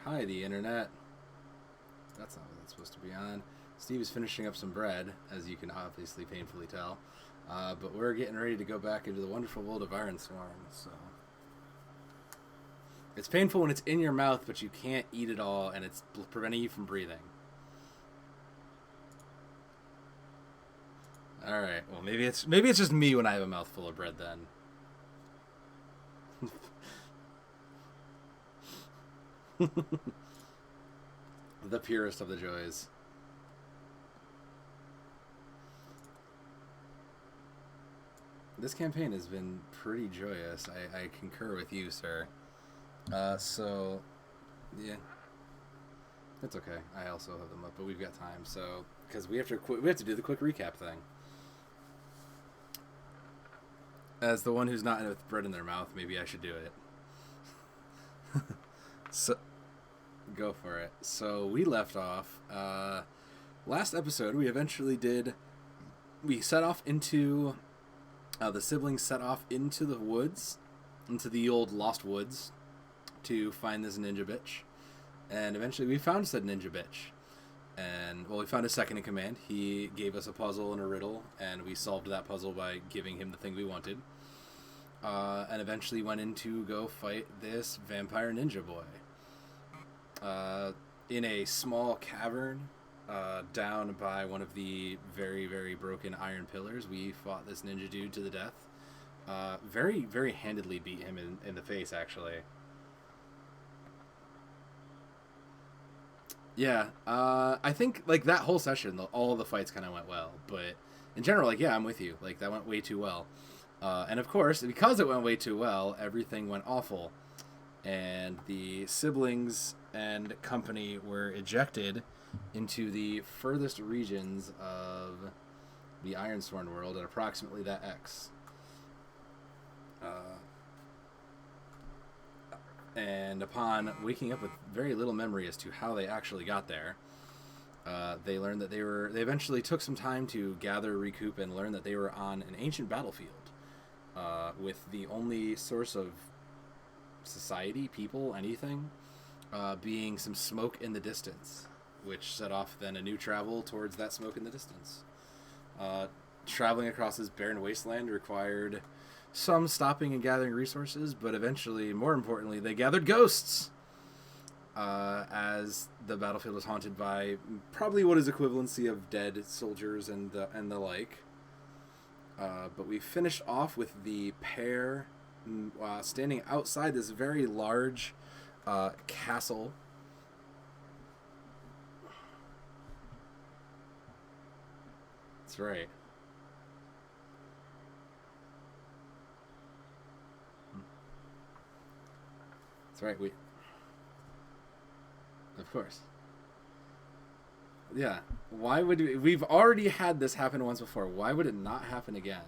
Hi, the internet. That's not what that's supposed to be on. Steve is finishing up some bread, as you can obviously painfully tell. But we're getting ready to go back into the wonderful world of Ironsworn. So it's painful when it's in your mouth, but you can't eat it all, and it's preventing you from breathing. All right. Well, maybe it's just me when I have a mouthful of bread then. The purest of the joys. This campaign has been pretty joyous. I concur with you, sir. So, yeah, it's okay. I also have them up, but we've got time. So, because we have to do the quick recap thing. As the one who's not with bread in their mouth, maybe I should do it. So, go for it. So we left off. Last episode, we set off into. The siblings set off into the woods, into the old lost woods, to find this ninja bitch. And eventually we found said ninja bitch. And, well, we found a second in command. He gave us a puzzle and a riddle, and we solved that puzzle by giving him the thing we wanted. And eventually went in to go fight this vampire ninja boy. In a small cavern, down by one of the very, very broken iron pillars, we fought this ninja dude to the death. Very, very handedly beat him in the face, actually. Yeah, I think, like, that whole session, all the fights kind of went well, but in general, like, yeah, I'm with you. Like, that went way too well. And of course, because it went way too well, everything went awful. And the siblings and company were ejected into the furthest regions of the Ironsworn world at approximately that X. And upon waking up with very little memory as to how they actually got there, they learned that they eventually took some time to gather, recoup, and learn that they were on an ancient battlefield with the only source of society, people, anything, being some smoke in the distance, which set off then a new travel towards that smoke in the distance. Traveling across this barren wasteland required some stopping and gathering resources, but eventually, more importantly, they gathered ghosts, as the battlefield was haunted by probably what is equivalency of dead soldiers and the like. But we finished off with the pair standing outside this very large castle. That's right. That's right. Of course. Yeah. Why would we've already had this happen once before? Why would it not happen again?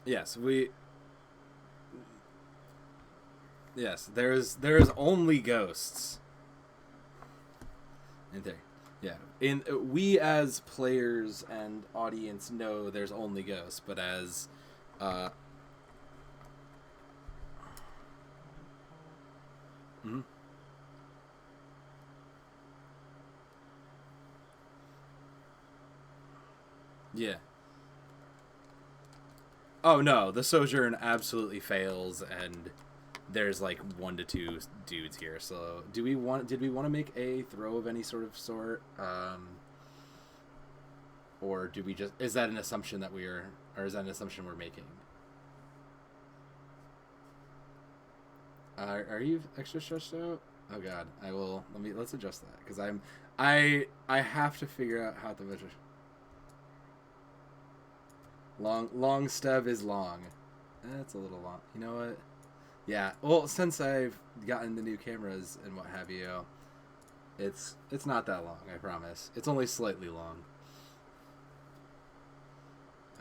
Yes, Yes, there is only ghosts. In there. Yeah. We as players and audience know there's only ghosts, but as mm-hmm. Yeah. Oh no, the sojourn absolutely fails, and there's like 1 to 2 dudes here. So did we want to make a throw of any sort, or do we just, is that an assumption or is that an assumption we're making? Are you extra stretched out? Oh god, let's adjust that, because I have to figure out how to measure. Long stub is long. That's a little long. You know what? Yeah. Well, since I've gotten the new cameras and what have you, it's not that long. I promise. It's only slightly long.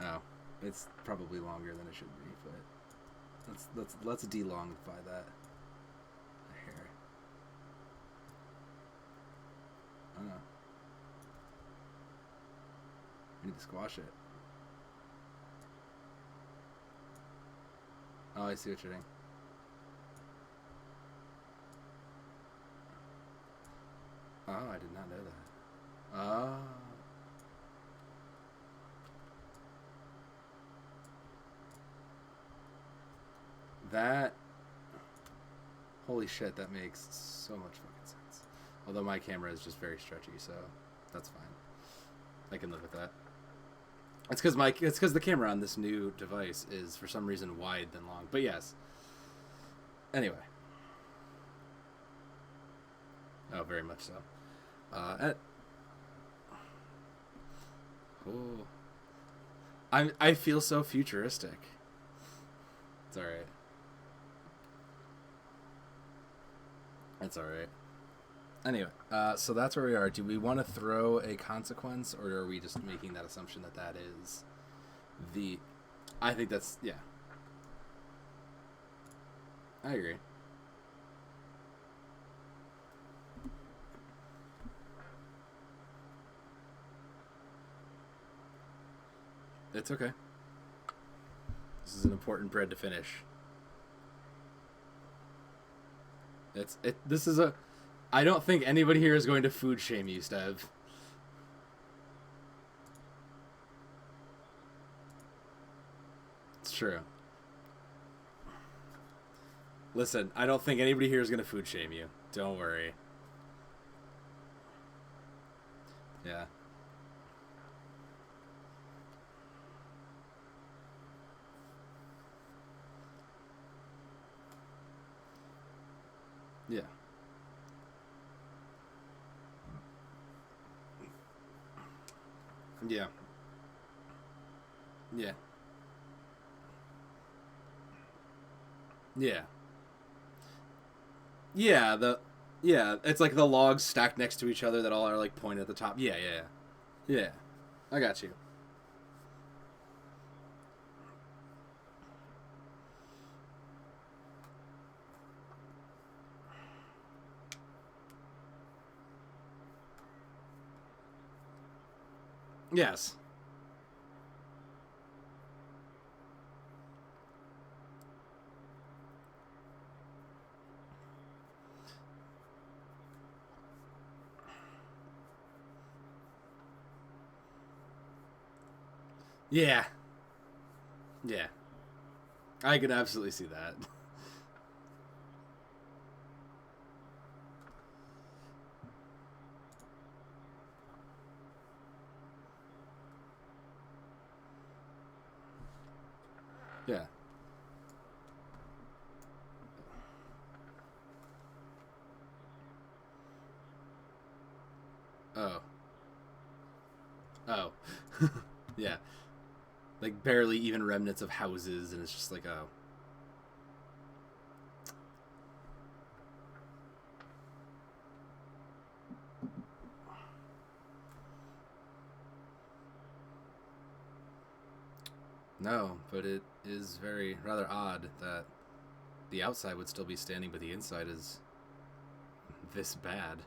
Oh, it's probably longer than it should be, but let's de-longify that hair. Oh no. I need to squash it. Oh, I see what you're doing. Oh, I did not know that. Oh. That... Holy shit, that makes so much fucking sense. Although my camera is just very stretchy, so that's fine. I can live with that. It's because the camera on this new device is for some reason wide than long. But yes. Anyway. Oh, very much so. Oh. I feel so futuristic. It's all right. It's all right. Anyway, so that's where we are. Do we want to throw a consequence, or are we just making that assumption that that is the... I think that's... Yeah. I agree. It's okay. This is an important bread to finish. This is a... I don't think anybody here is going to food shame you, Stev. It's true. Listen, I don't think anybody here is going to food shame you. Don't worry. Yeah. Yeah. Yeah. Yeah. Yeah. Yeah, it's like the logs stacked next to each other that all are like pointed at the top. Yeah, yeah, yeah. Yeah. I got you. Yes. Yeah. Yeah. I can absolutely see that. Yeah. Oh. Oh. Yeah. Like barely even remnants of houses, and it's just like, oh. No, but it is very rather odd that the outside would still be standing, but the inside is this bad.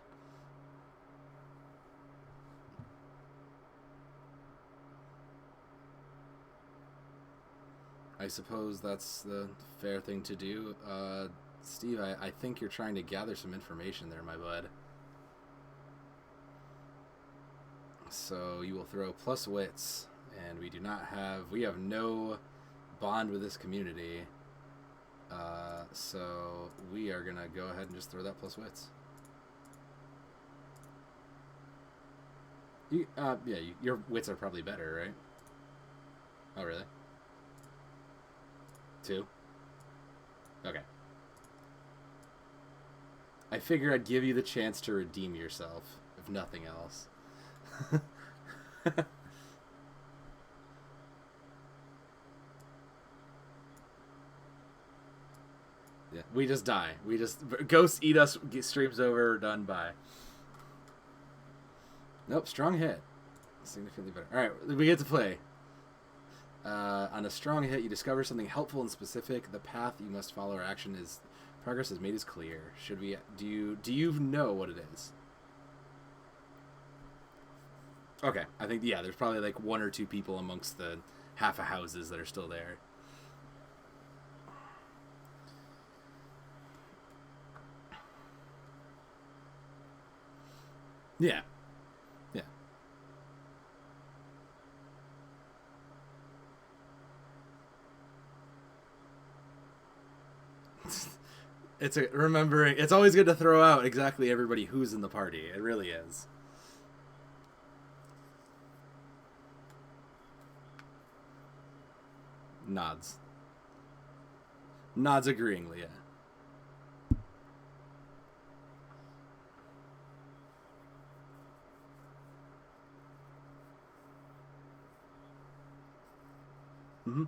I suppose that's the fair thing to do. Steve, I think you're trying to gather some information there, my bud. So you will throw plus wits, and we have no bond with this community. So we are gonna go ahead and just throw that plus wits. Your wits are probably better, right? Oh, really? 2? Okay. I figure I'd give you the chance to redeem yourself, if nothing else. Yeah, we just die. Ghosts eat us, streams over, done, bye. Nope, strong hit. Significantly better. Alright, we get to play. On a strong hit, you discover something helpful and specific. The path you must follow or action is progress is made as clear. Should we do you know what it is? Okay, I think there's probably like 1 or 2 people amongst the half of houses that are still there. Yeah. Yeah. It's a remembering. It's always good to throw out exactly everybody who's in the party. It really is. Nods. Nods agreeingly. Yeah. Mm-hmm.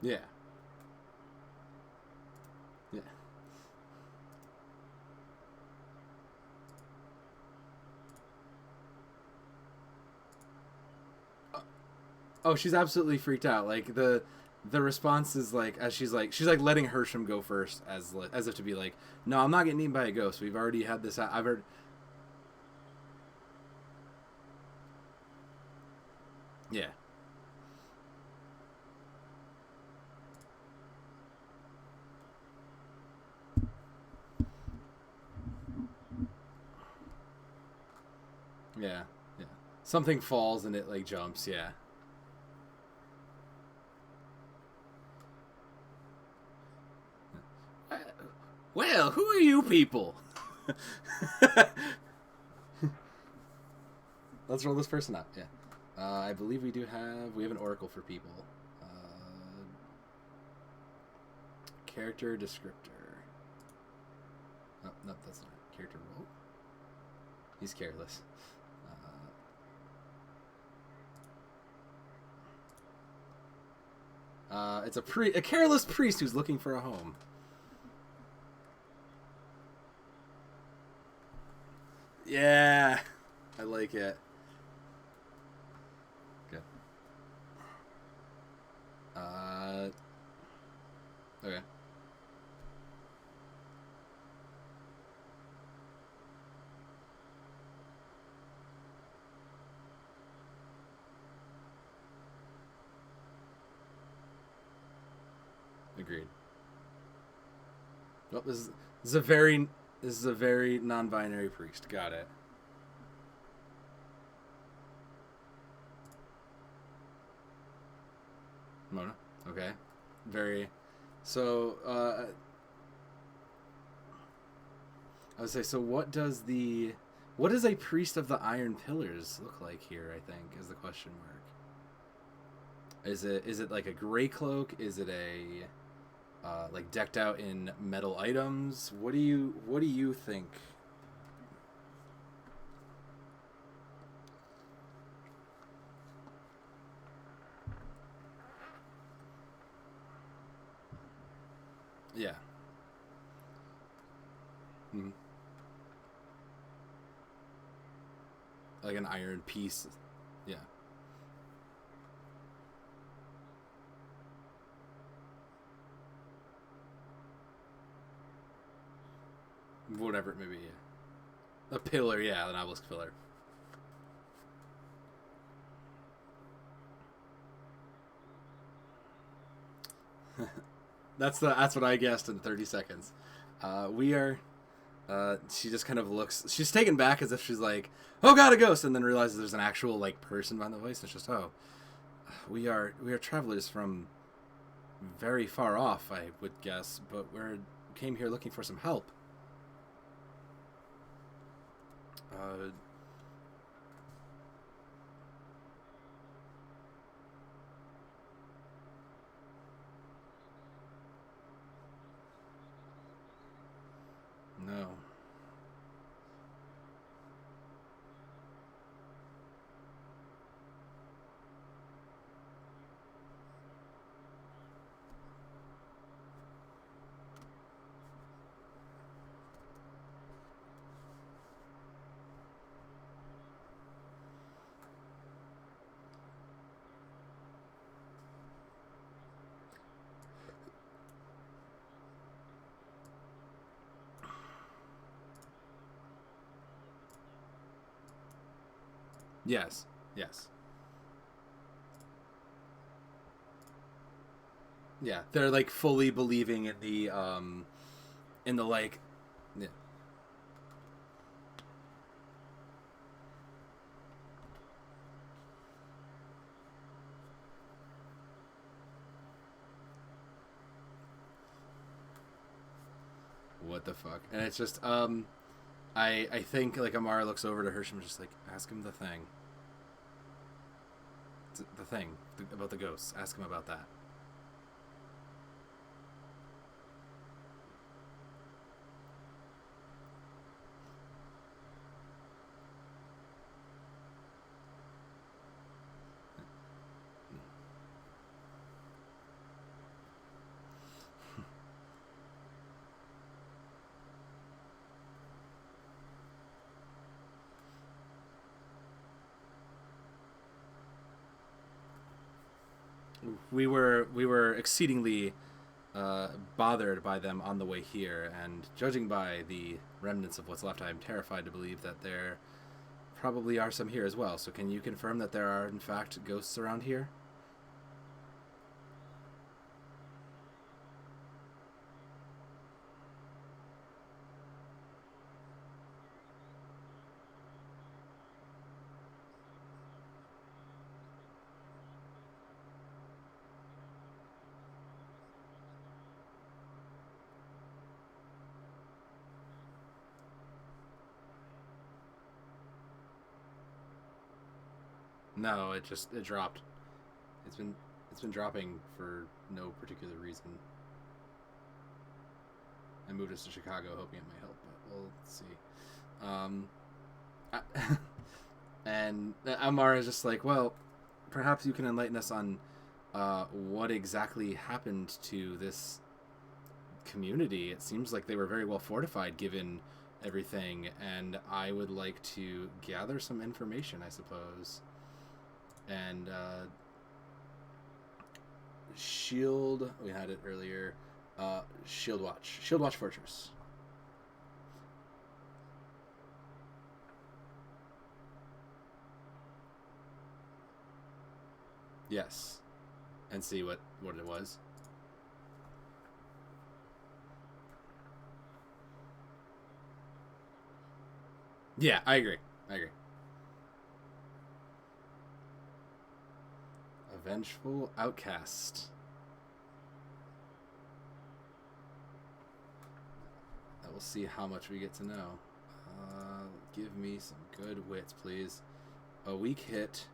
Yeah. Yeah. Oh, she's absolutely freaked out. Like the response is like as she's like letting Hersham go first as if to be like, no, I'm not getting eaten by a ghost. We've already had this. I've heard. Yeah. Yeah. Yeah. Something falls and it like jumps. Yeah. Uh, Well, who are you people? Let's roll this person up. Yeah. I believe we have an oracle for people. Character descriptor. Oh, no, that's not character role. He's careless. It's a careless priest who's looking for a home. Yeah, I like it. Good. Uh, okay. Agreed. Well, this is a very this is a very non-binary priest. Got it. Mona. Okay. Very. So, I would say. So, what does a priest of the Iron Pillars look like here? I think is the question mark. Is it like a gray cloak? Is it a like decked out in metal items? What do you think? Yeah. Mhm. Like an iron piece. Yeah. Whatever it may be. Yeah. A pillar. Yeah, an obelisk pillar. That's what I guessed in 30 seconds. We are. She just kind of looks. She's taken back as if she's like, "Oh God, a ghost!" and then realizes there's an actual like person behind the voice. It's just, "Oh, we are travelers from very far off, I would guess, but we came here looking for some help." Uh, no. Yes. Yes. Yeah. They're like fully believing in the like. Yeah. What the fuck? And it's just I think like Amara looks over to Hersham, just like, ask him the thing. The thing about the ghosts. Ask him about that. We were exceedingly bothered by them on the way here, and judging by the remnants of what's left, I am terrified to believe that there probably are some here as well. So can you confirm that there are in fact ghosts around here? No, it dropped. It's been it's been dropping for no particular reason. I moved us to Chicago hoping it might help, but we'll see. I, and Amar is just like, well, perhaps you can enlighten us on what exactly happened to this community. It seems like they were very well fortified given everything, and I would like to gather some information, I suppose. And Shield, we had it earlier. Shield Watch Fortress. Yes, and see what it was. Yeah, I agree. I agree. A vengeful outcast. I will see how much we get to know. Give me some good wits, please. A weak hit.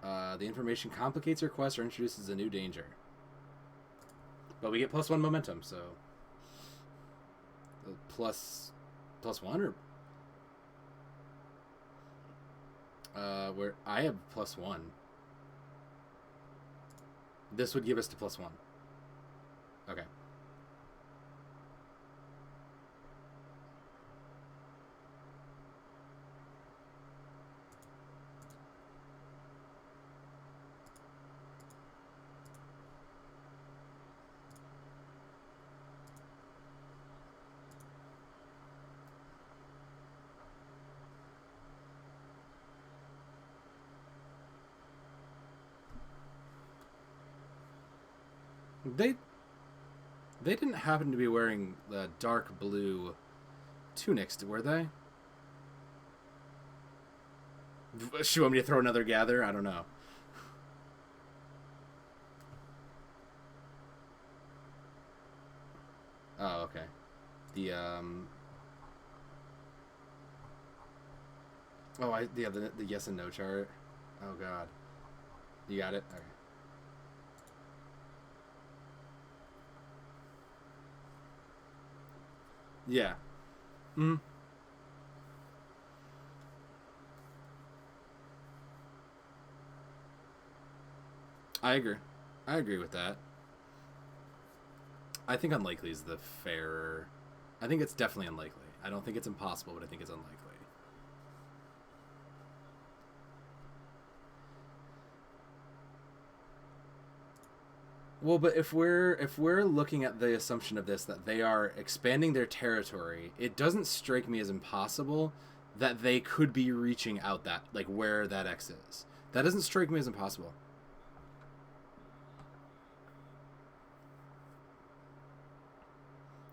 The information complicates your quest or introduces a new danger. But we get +1 momentum, so plus one, or where I have +1. This would give us to +1. Okay. They they didn't happen to be wearing the dark blue tunics, were they? She want me to throw another gather? I don't know. Oh, okay. The oh, the yes and no chart. Oh God, you got it. Okay. Yeah. Mm. I agree. I agree with that. I think unlikely is the fairer. I think it's definitely unlikely. I don't think it's impossible, but I think it's unlikely. Well, but if we're looking at the assumption of this that they are expanding their territory, it doesn't strike me as impossible that they could be reaching out that, like, where that X is. That doesn't strike me as impossible.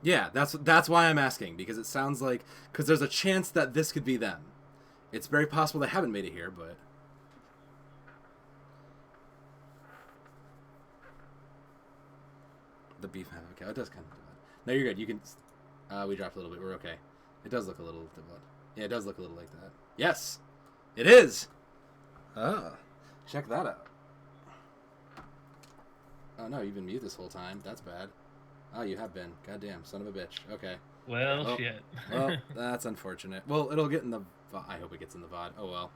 Yeah, that's why I'm asking, because it sounds like, because there's a chance that this could be them. It's very possible they haven't made it here, but the beef half cow, it does kind of divide. No, you're good. You can. We dropped a little bit. We're okay. It does look a little divide. Yeah, it does look a little like that. Yes, it is. Ah, check that out. Oh no, you've been mute this whole time. That's bad. Oh, you have been. Goddamn, son of a bitch. Okay. Well, shit. Well, that's unfortunate. Well, it'll get in the... I hope it gets in the VOD. Oh, well.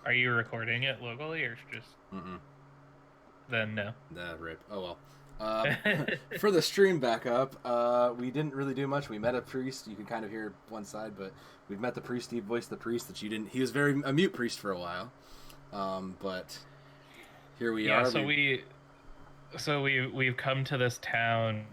Are you recording it locally or just... Mm-mm. Then no. Rip. Oh, well. For the stream backup, we didn't really do much. We met a priest. You can kind of hear one side, but we've met the priest. He voiced the priest that you didn't... He was a mute priest for a while. But here we are. So we've come to this town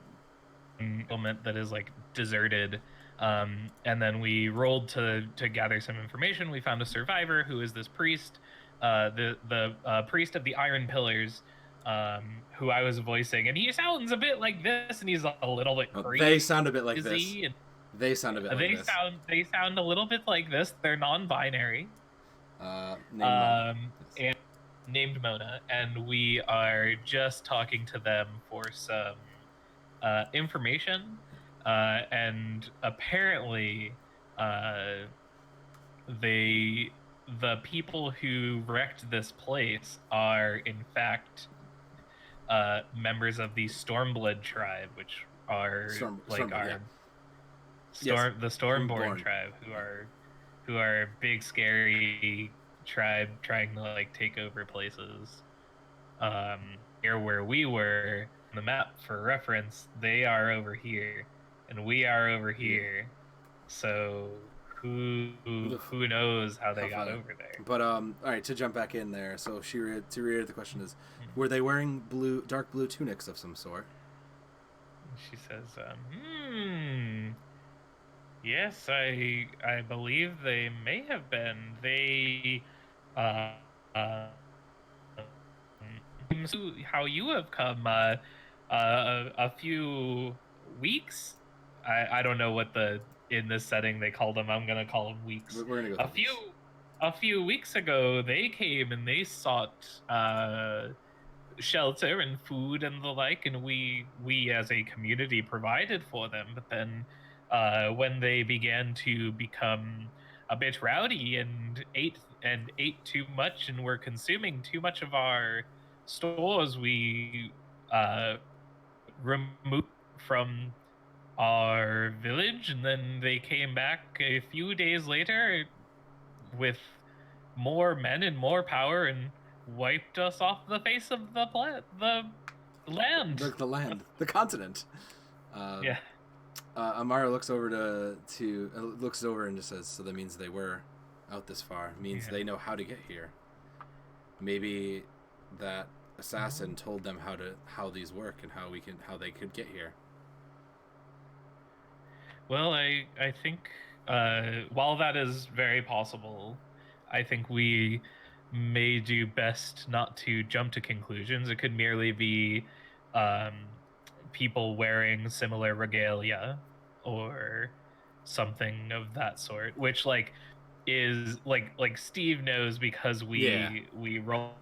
moment that is like deserted, and then we rolled to gather some information. We found a survivor who is this priest, the priest of the Iron Pillars, who I was voicing, and he sounds a bit like this, and he's a little bit crazy. They sound a bit like this. They sound a bit like this. They sound a little bit like this. They're non-binary. Named Mona, and we are just talking to them for some information, and apparently the people who wrecked this place are in fact members of the Stormblood tribe, which are the Stormborn tribe, who are big scary tribe trying to like take over places. Here where we were on the map, for reference, they are over here and we are over here, so who knows how they got over there. But all right, to jump back in there, so to reiterate the question is, were they wearing dark blue tunics of some sort? She says, yes, I believe they may have been. They how you have come a few weeks. I don't know what in this setting they call them. I'm gonna call them weeks. We're gonna go a few weeks ago they came and they sought shelter and food and the like, and we as a community provided for them. But then when they began to become a bit rowdy and ate too much and were consuming too much of our stores, we removed from our village, and then they came back a few days later with more men and more power and wiped us off the face of the land. The continent. Yeah. Amara looks over looks over and just says, "So that means they were out this far. It means they know how to get here. Maybe that assassin told them how these work and how they could get here." Well, I think while that is very possible, I think we may do best not to jump to conclusions. It could merely be people wearing similar regalia or something of that sort, which is like Steve knows because we rolled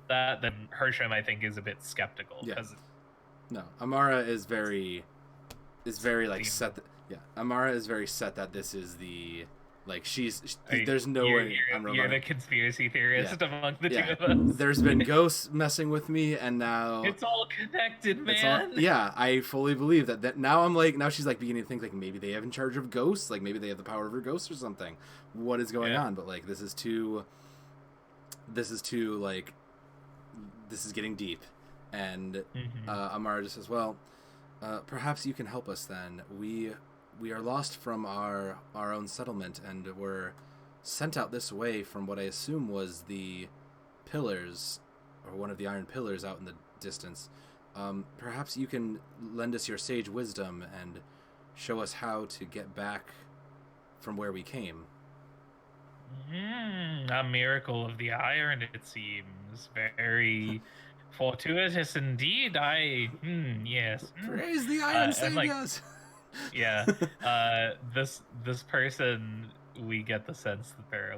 that. Then Hersham, I think, is a bit skeptical because no, Amara is very set. Amara is very set that this is the there's no way you're the conspiracy theorist among the two of us. There's been ghosts messing with me, and now it's all connected, man. I fully believe that now she's beginning to think maybe they have in charge of ghosts, maybe they have the power over ghosts or something. What is going on? But this is getting deep, and Amara just says, well, perhaps you can help us then. We are lost from our own settlement and were sent out this way from what I assume was the pillars, or one of the iron pillars out in the distance. Perhaps you can lend us your sage wisdom and show us how to get back from where we came. A miracle of the iron, it seems. Very fortuitous indeed. Yes. Praise the iron And like, saviors. yeah, this person, we get the sense that they're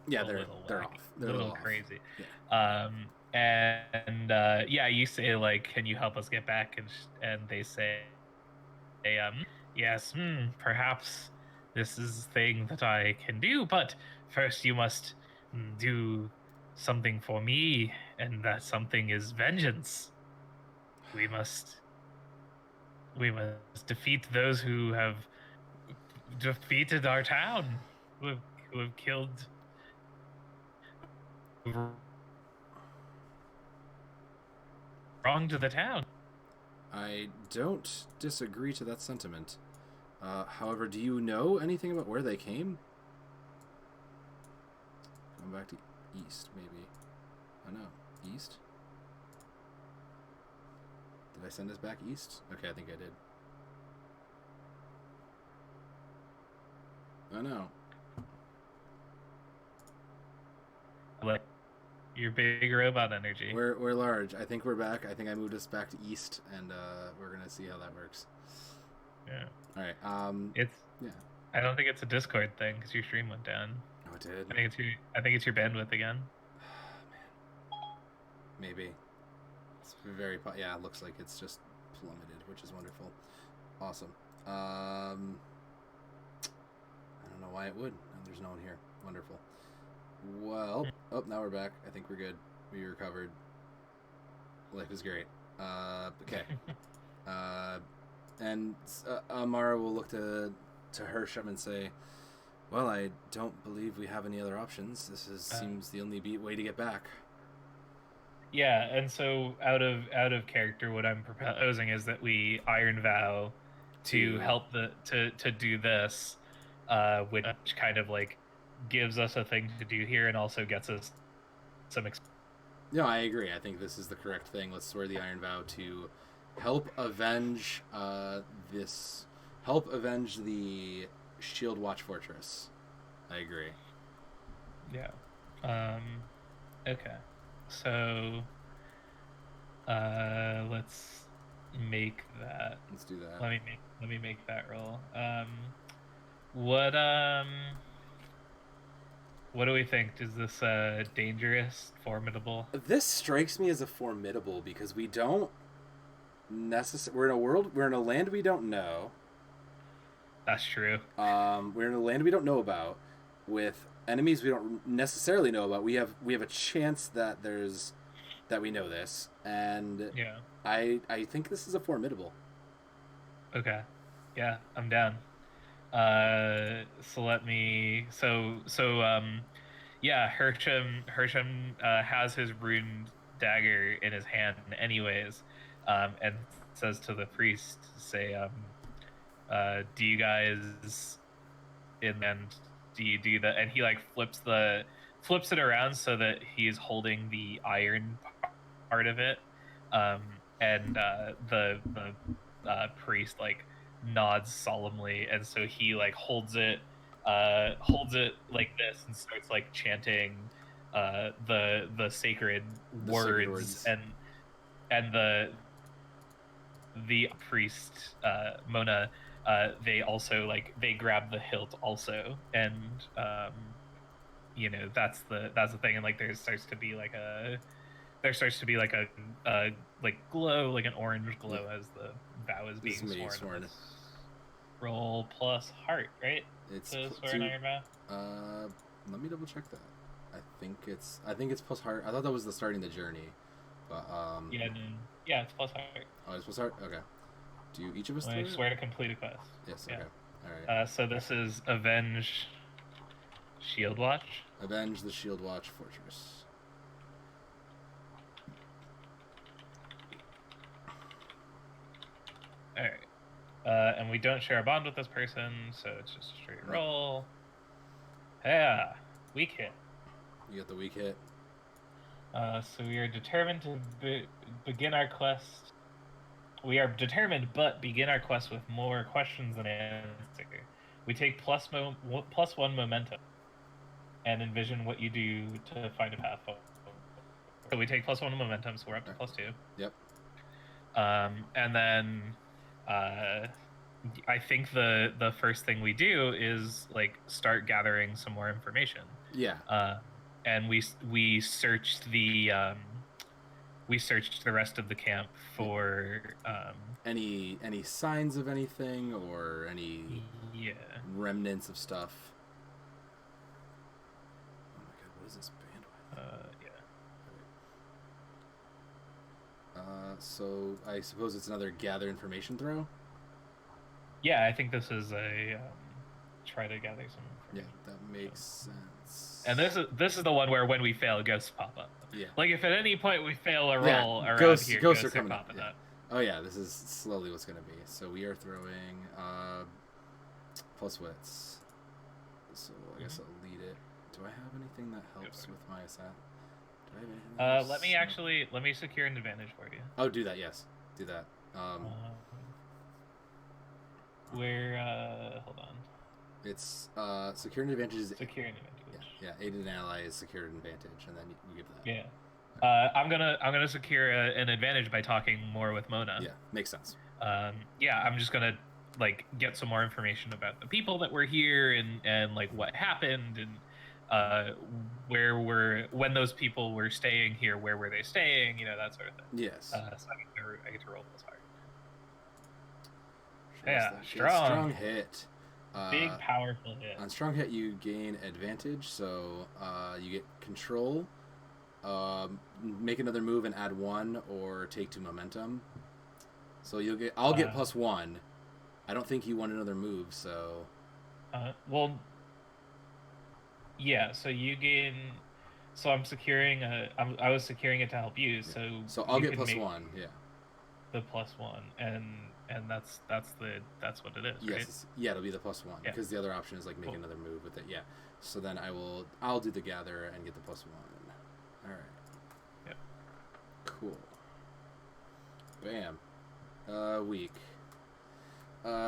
Yeah, a little they're wacky, off. a They're a little little off. crazy. Yeah. And yeah, you say like, can you help us get back? And they say, yes, perhaps this is a thing that I can do, but first you must do something for me, and that something is vengeance. We must we must defeat those who have defeated our town, who have killed, who've wronged the town. I don't disagree to that sentiment. However, do you know anything about where they came? Going back to east, maybe. Oh no, east? Did I send us back east? Okay, I think I did. Oh no. Like your big robot energy. We're large. I think we're back. I think I moved us back to east, and we're gonna see how that works. Yeah. All right. It's. Yeah. I don't think it's a Discord thing because your stream went down. Oh, it did. I think it's your bandwidth again. Man. Maybe. It's very. Yeah. It looks like it's just plummeted, which is wonderful. Awesome. I don't know why it would. There's no one here. Wonderful. Well, oh, now we're back. I think we're good. We recovered. Life is great. Okay. And Amara will look to Hersham and say, "Well, I don't believe we have any other options. This seems the only way to get back." Yeah, and so out of character, what I'm proposing is that we iron vow to help to do this, which kind of like gives us a thing to do here and also gets us some. No, I agree. I think this is the correct thing. Let's swear the iron vow to help avenge the Shield Watch Fortress. I agree. Yeah. Okay. So let's make that. Let's do that. Let me make that roll. What do we think? Is this dangerous, formidable? This strikes me as a formidable because we don't we're in a land we don't know. That's true. We're in a land we don't know about with enemies we don't necessarily know about. We have a chance that we know this, and yeah, I think this is a formidable. Okay, yeah, I'm down. Yeah, Hersham has his runed dagger in his hand anyways, and says to the priest, say, do you guys do you do that? And he like flips it around so that he's holding the iron part of it, and the priest like nods solemnly, and so he like holds it like this and starts like chanting the sacred words. And the priest Mona, they also like they grab the hilt also, and that's the thing, and like there starts to be like a like glow, like an orange glow, as the vow is being sworn. Roll plus heart, right? It's to swear an iron vow. Let me double check that. I think it's plus heart. I thought that was the starting the journey, but yeah, it's plus heart. Oh, it's plus heart. Okay. Do each of us swear to complete a quest? Yes. Yeah. Okay. All right. So this is avenge Shield Watch. Avenge the Shield Watch Fortress. All right. And we don't share a bond with this person, so it's just a straight roll. Yeah, weak hit. You get the weak hit. So we are determined to begin our quest. We are determined, but begin our quest with more questions than answer. We take plus one momentum, and envision what you do to find a path forward. So we take +1 momentum, so we're up to +2. Yep. And then I think the first thing we do is like start gathering some more information. Yeah. And we searched the rest of the camp for any signs of anything or any remnants of stuff. Oh my god, what is this bandwidth? So I suppose it's another gather information throw. Yeah, I think this is a try to gather some information. Yeah, that makes sense. And this is the one where when we fail, ghosts pop up. Yeah. Like if at any point we fail a roll around ghosts are popping up. Yeah. Oh yeah, this is slowly what's gonna be. So we are throwing plus wits. So I guess I'll lead it. Do I have anything that helps with my assat? Do I have anything? Let me secure an advantage for you. Oh, do that. Yes, do that. Hold on. It's secure an advantage. Secure an advantage. Yeah. Aided an ally is secured an advantage, and then you give that. Yeah. I'm gonna secure an advantage by talking more with Mona. Yeah, makes sense. I'm just gonna like get some more information about the people that were here and like what happened and when those people were staying here, where were they staying? You know, that sort of thing. Yes. So I get to roll this hard. Strong hit. Big powerful hit. On strong hit, you gain advantage, so you get control. Make another move and add 1 or take 2 momentum. So I'll get +1. I don't think you want another move, so. So you gain. So I'm securing I was securing it to help you, so. So I'll get +1. Yeah. The +1 and that's what it is. Yes. Right? Yeah, it'll be the +1 because the other option is like make another move with it. Yeah. So then I'll do the gather and get the +1. All right. Yep. Cool. Bam. Weak.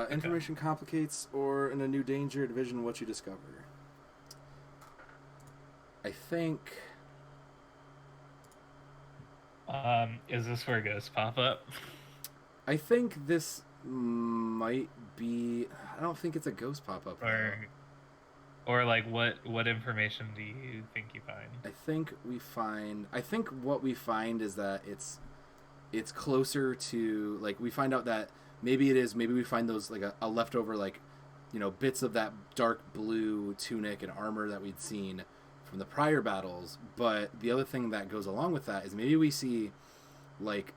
Information complicates or in a new danger division what you discover. I think. Is this where ghosts pop up? I think this might be. I don't think it's a ghost pop up. Or like what information do you think you find? I think what we find is that it's closer to like we find out that maybe we find those like a leftover like bits of that dark blue tunic and armor that we'd seen from the prior battles, but the other thing that goes along with that is maybe we see like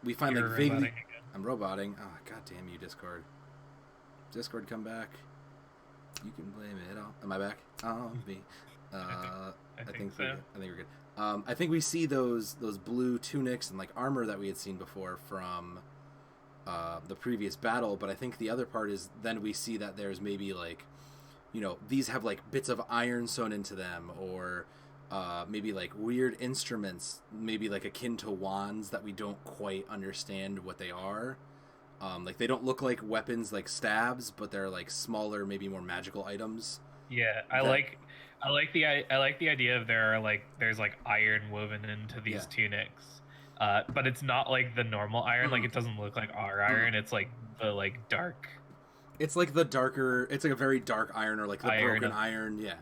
we find like vaguely I'm roboting. Oh god damn you, Discord, come back. You can blame it all. Am I back? On me. I think so. I think we're good. I think we see those blue tunics and like armor that we had seen before from the previous battle, but I think the other part is then we see that there's maybe like these have like bits of iron sewn into them, or maybe like weird instruments, maybe like akin to wands that we don't quite understand what they are. Like they don't look like weapons like stabs, but they're like smaller, maybe more magical items. Yeah, I like the idea of there's like iron woven into these tunics, but it's not like the normal iron. Like it doesn't look like our iron. It's like the like dark. It's like the darker. It's like a very dark iron, or like the broken iron. Yeah.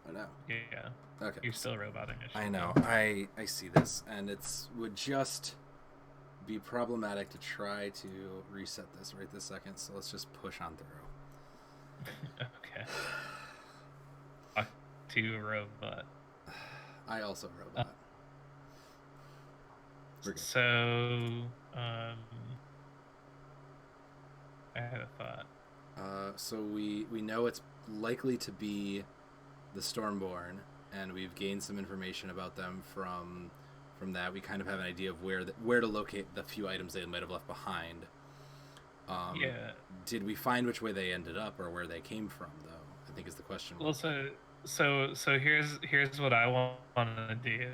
I know. Yeah. Okay. You're still roboting. I know. I see this, and would just be problematic to try to reset this right this second. So let's just push on through. Okay. To a robot. I also robot. So, I had a thought. So we know it's likely to be the Stormborn, and we've gained some information about them from that. We kind of have an idea of where to locate the few items they might have left behind. Did we find which way they ended up or where they came from, though? I think is the question. Well, so here's what I want to do.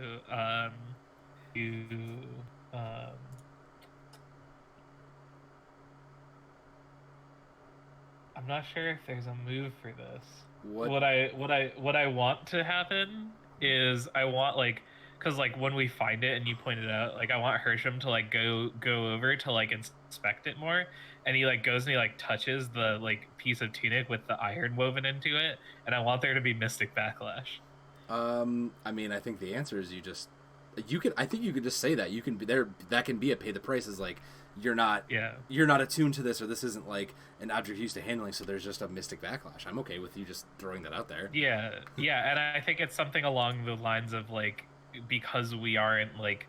I'm I'm not sure if there's a move for this. What? What I want to happen is I want like because like when we find it and you pointed out like I want Hersham to like go over to like inspect it more, and he like goes and he like touches the like piece of tunic with the iron woven into it, and I want there to be mystic backlash. I mean, I think the answer is you can. I think you could just say that you can be there. That can be a pay the price. Is like you're not Yeah. you're not attuned to this, or this isn't like an object used to handling. So there's just a mystic backlash. I'm okay with you just throwing that out there. Yeah, yeah, and I think it's something along the lines of like because we aren't like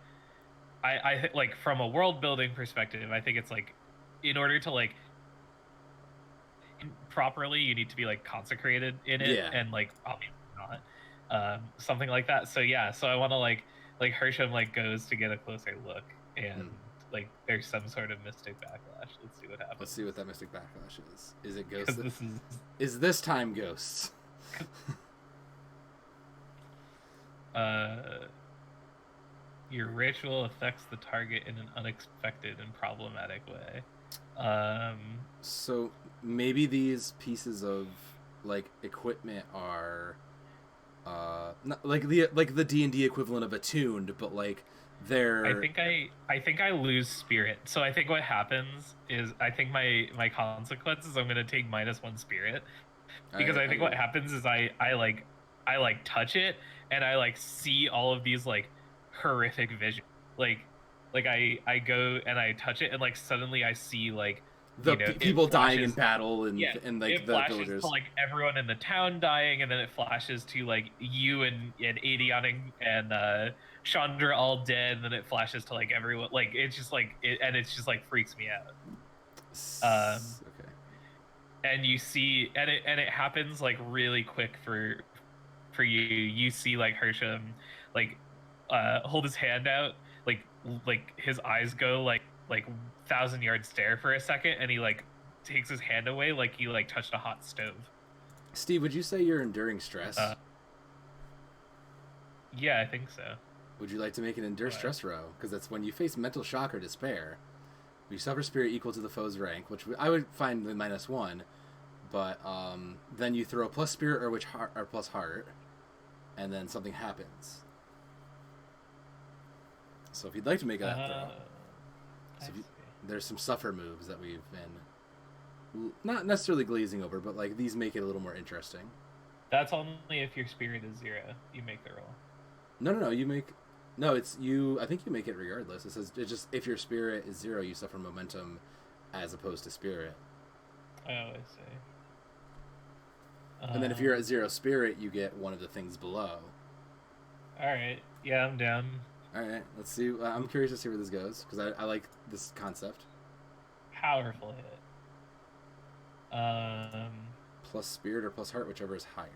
like from a world building perspective, I think it's like in order to like properly, you need to be like consecrated in it, Yeah. and like obviously not, something like that. So yeah, so I want to like Hersham like goes to get a closer look, and like there's some sort of mystic backlash. Let's see what happens. Let's see what that mystic backlash is. Is it 'Cause ghosts? this Is this time ghosts? Your ritual affects the target in an unexpected and problematic way. So maybe these pieces of like equipment are not like the D&D equivalent of attuned, but like they're I think I lose spirit. So I think what happens is I think my consequences I'm gonna take -1 spirit, because I think what happens is I like touch it and I like see all of these like horrific visions. Like I go and I touch it and like suddenly I see like the people dying in flashes, battle and yeah, and like it the flashes villagers. to like everyone in the town dying, and then it flashes to like you and Adion and Chandra all dead, and then it flashes to like everyone. Like it's just like it's just like freaks me out. Okay. And you see, and it happens like really quick for you. You see like Hersham like hold his hand out, like his eyes go like 1,000-yard stare for a second, and he like takes his hand away like he like touched a hot stove. Steve, would you say you're enduring stress? Yeah, I think so. Would you like to make an endure stress row? Because that's when you face mental shock or despair. You suffer spirit equal to the foe's rank, which I would find the -1, but then you throw plus spirit or plus heart, and then something happens. So if you'd like to make that throw, there's some suffer moves that we've been not necessarily glazing over, but like these make it a little more interesting. That's only if your spirit is 0. You make the roll. No. You make. No, it's you. I think you make it regardless. It says it's just if your spirit is 0, you suffer momentum, as opposed to spirit. Oh, I see. And then if you're at 0 spirit, you get one of the things below. All right. Yeah, I'm down. All right. Let's see. I'm curious to see where this goes because I like this concept. Powerful hit. Plus spirit or plus heart, whichever is higher.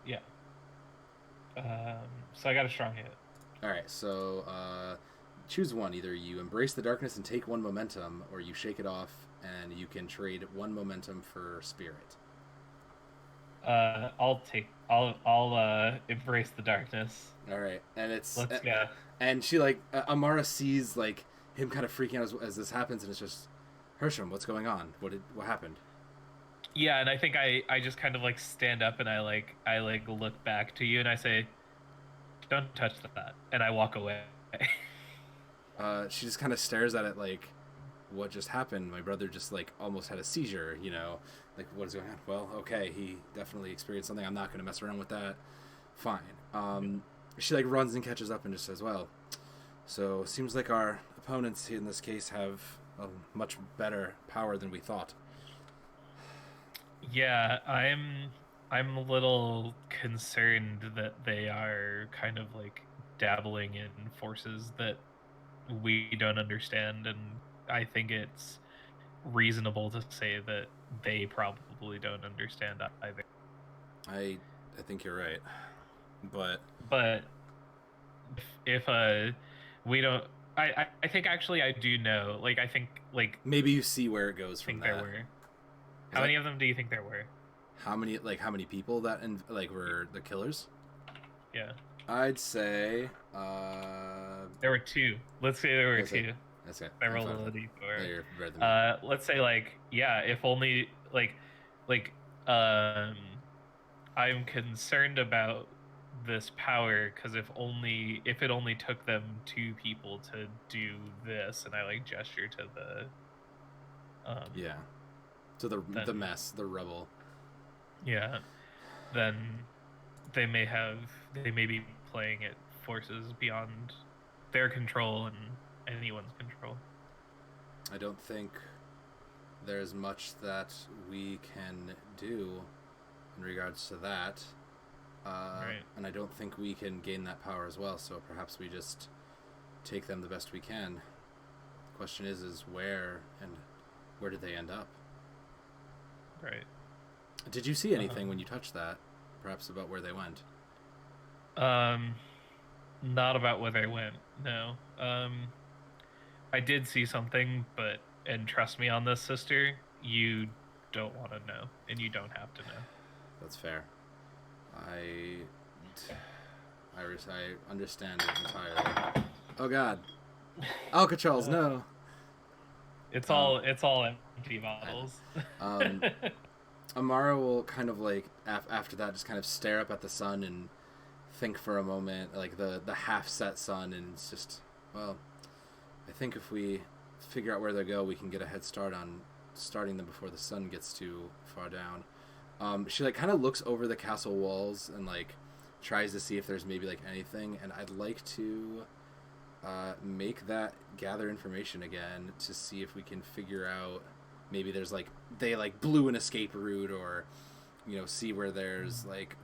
Yeah. So I got a strong hit. All right. So choose one. Either you embrace the darkness and take 1 momentum, or you shake it off and you can trade 1 momentum for spirit. I'll embrace the darkness. All right, and it's Let's go. And she like Amara sees like him kind of freaking out as this happens, and it's just Hersham, what's going on? What happened? Yeah, and I think I just kind of like stand up and I look back to you and I say, "Don't touch that," and I walk away. She just kind of stares at it like, what just happened? My brother just like almost had a seizure, you know, like what is going on? Well, okay, he definitely experienced something. I'm not going to mess around with that. Fine. She like runs and catches up and just says, well, so seems like our opponents in this case have a much better power than we thought. Yeah, I'm a little concerned that they are kind of like dabbling in forces that we don't understand, and I think it's reasonable to say that they probably don't understand either. I think you're right, but if we don't, I think actually I do know. Like I think like maybe you see where it goes from that. There were. How many of them do you think there were? How many people that were the killers? Yeah. I'd say there were 2. Let's say there were 2. That's it. I I'm roll fine a with it. d4. Yeah, you're better than me. Let's say like yeah, if only like um I'm concerned about this power because if it only took them two people to do this, and I like gesture to um Yeah. To the then mess, the rubble. yeah, then they may be playing at forces beyond their control and anyone's control. I don't think there's much that we can do in regards to that. Right. And I don't think we can gain that power as well, so perhaps we just take them the best we can. The question is where, and where did they end up? Right. Did you see anything when you touched that, perhaps about where they went? Um Not about where they went, no. I did see something, and trust me on this, sister, you don't want to know, and you don't have to know. That's fair. I understand it entirely. Oh God, Alcatraz, Uh, no. it's all empty bottles. Um, Amara will kind of like after that just kind of stare up at the sun and think for a moment, like the half set sun, and it's just, well, I think if we figure out where they go, we can get a head start on starting them before the sun gets too far down. She like kind of looks over the castle walls and like tries to see if there's maybe like anything, and I'd like to make that gather information again to see if we can figure out maybe there's like they like blew an escape route, or see where there's like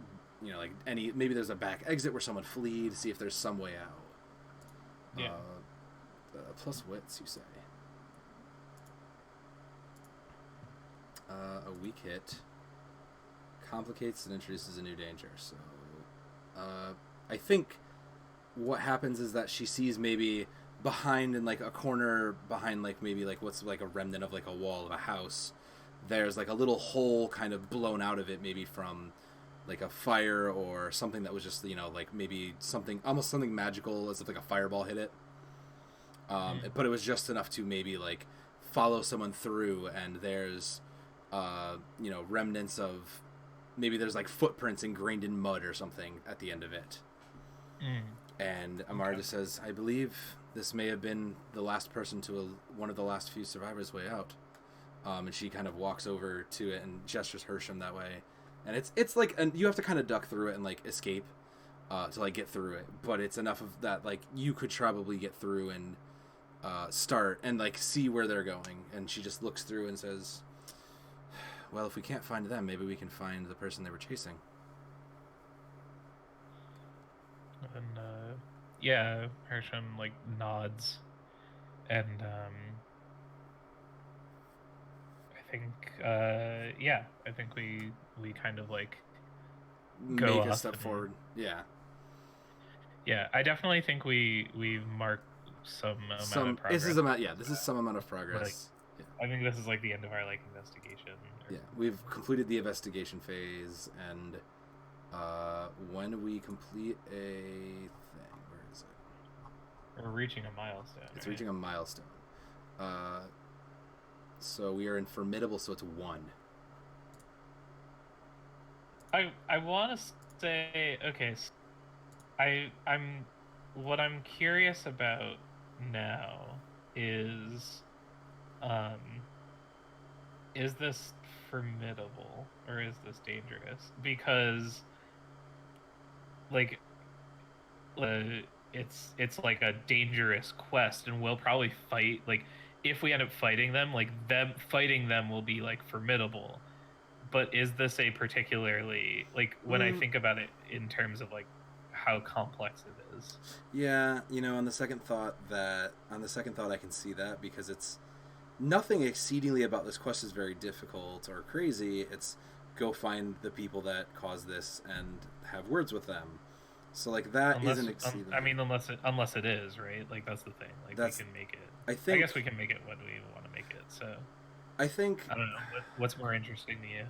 like maybe there's a back exit where someone fled, see if there's some way out. Yeah. Plus wits, you say. A weak hit complicates and introduces a new danger. So I think what happens is that she sees maybe behind in like a corner behind like maybe like what's like a remnant of like a wall of a house, there's like a little hole kind of blown out of it, maybe from like a fire or something that was just like maybe something almost something magical, as if like a fireball hit it. But it was just enough to maybe like follow someone through, and there's remnants of maybe there's like footprints ingrained in mud or something at the end of it. And Amara just says, I believe this may have been the last person to one of the last few survivors' way out. And she kind of walks over to it and gestures Hersham that way. And it's like, and you have to kind of duck through it and like escape to like get through it. But it's enough of that like you could probably get through and start and like see where they're going. And she just looks through and says, well, if we can't find them, maybe we can find the person they were chasing. And yeah, Hersham like nods, and I think we kind of like go make a off step forward. Yeah. Yeah, I definitely think we've marked some amount of progress. This is some amount of progress. I think this is like the end of our like investigation. Yeah, we've completed the investigation phase, and when we complete a thing, where is it? We're reaching a milestone. It's right? reaching a milestone. So we are in formidable, so it's 1. I want to say okay. So I'm what I'm curious about now is this formidable or is this dangerous? Because like it's like a dangerous quest, and we'll probably fight, like if we end up fighting them, like fighting them will be like formidable. But is this a particularly like when I think about it in terms of like how complex it is? Yeah, on the second thought I can see that, because it's nothing exceedingly about this quest is very difficult or crazy. It's go find the people that caused this and have words with them. So like that isn't exceedingly. I mean, unless it is, right? Like that's the thing. Like we can make it. I guess we can make it when we want to make it. So I think I don't know what's more interesting to you.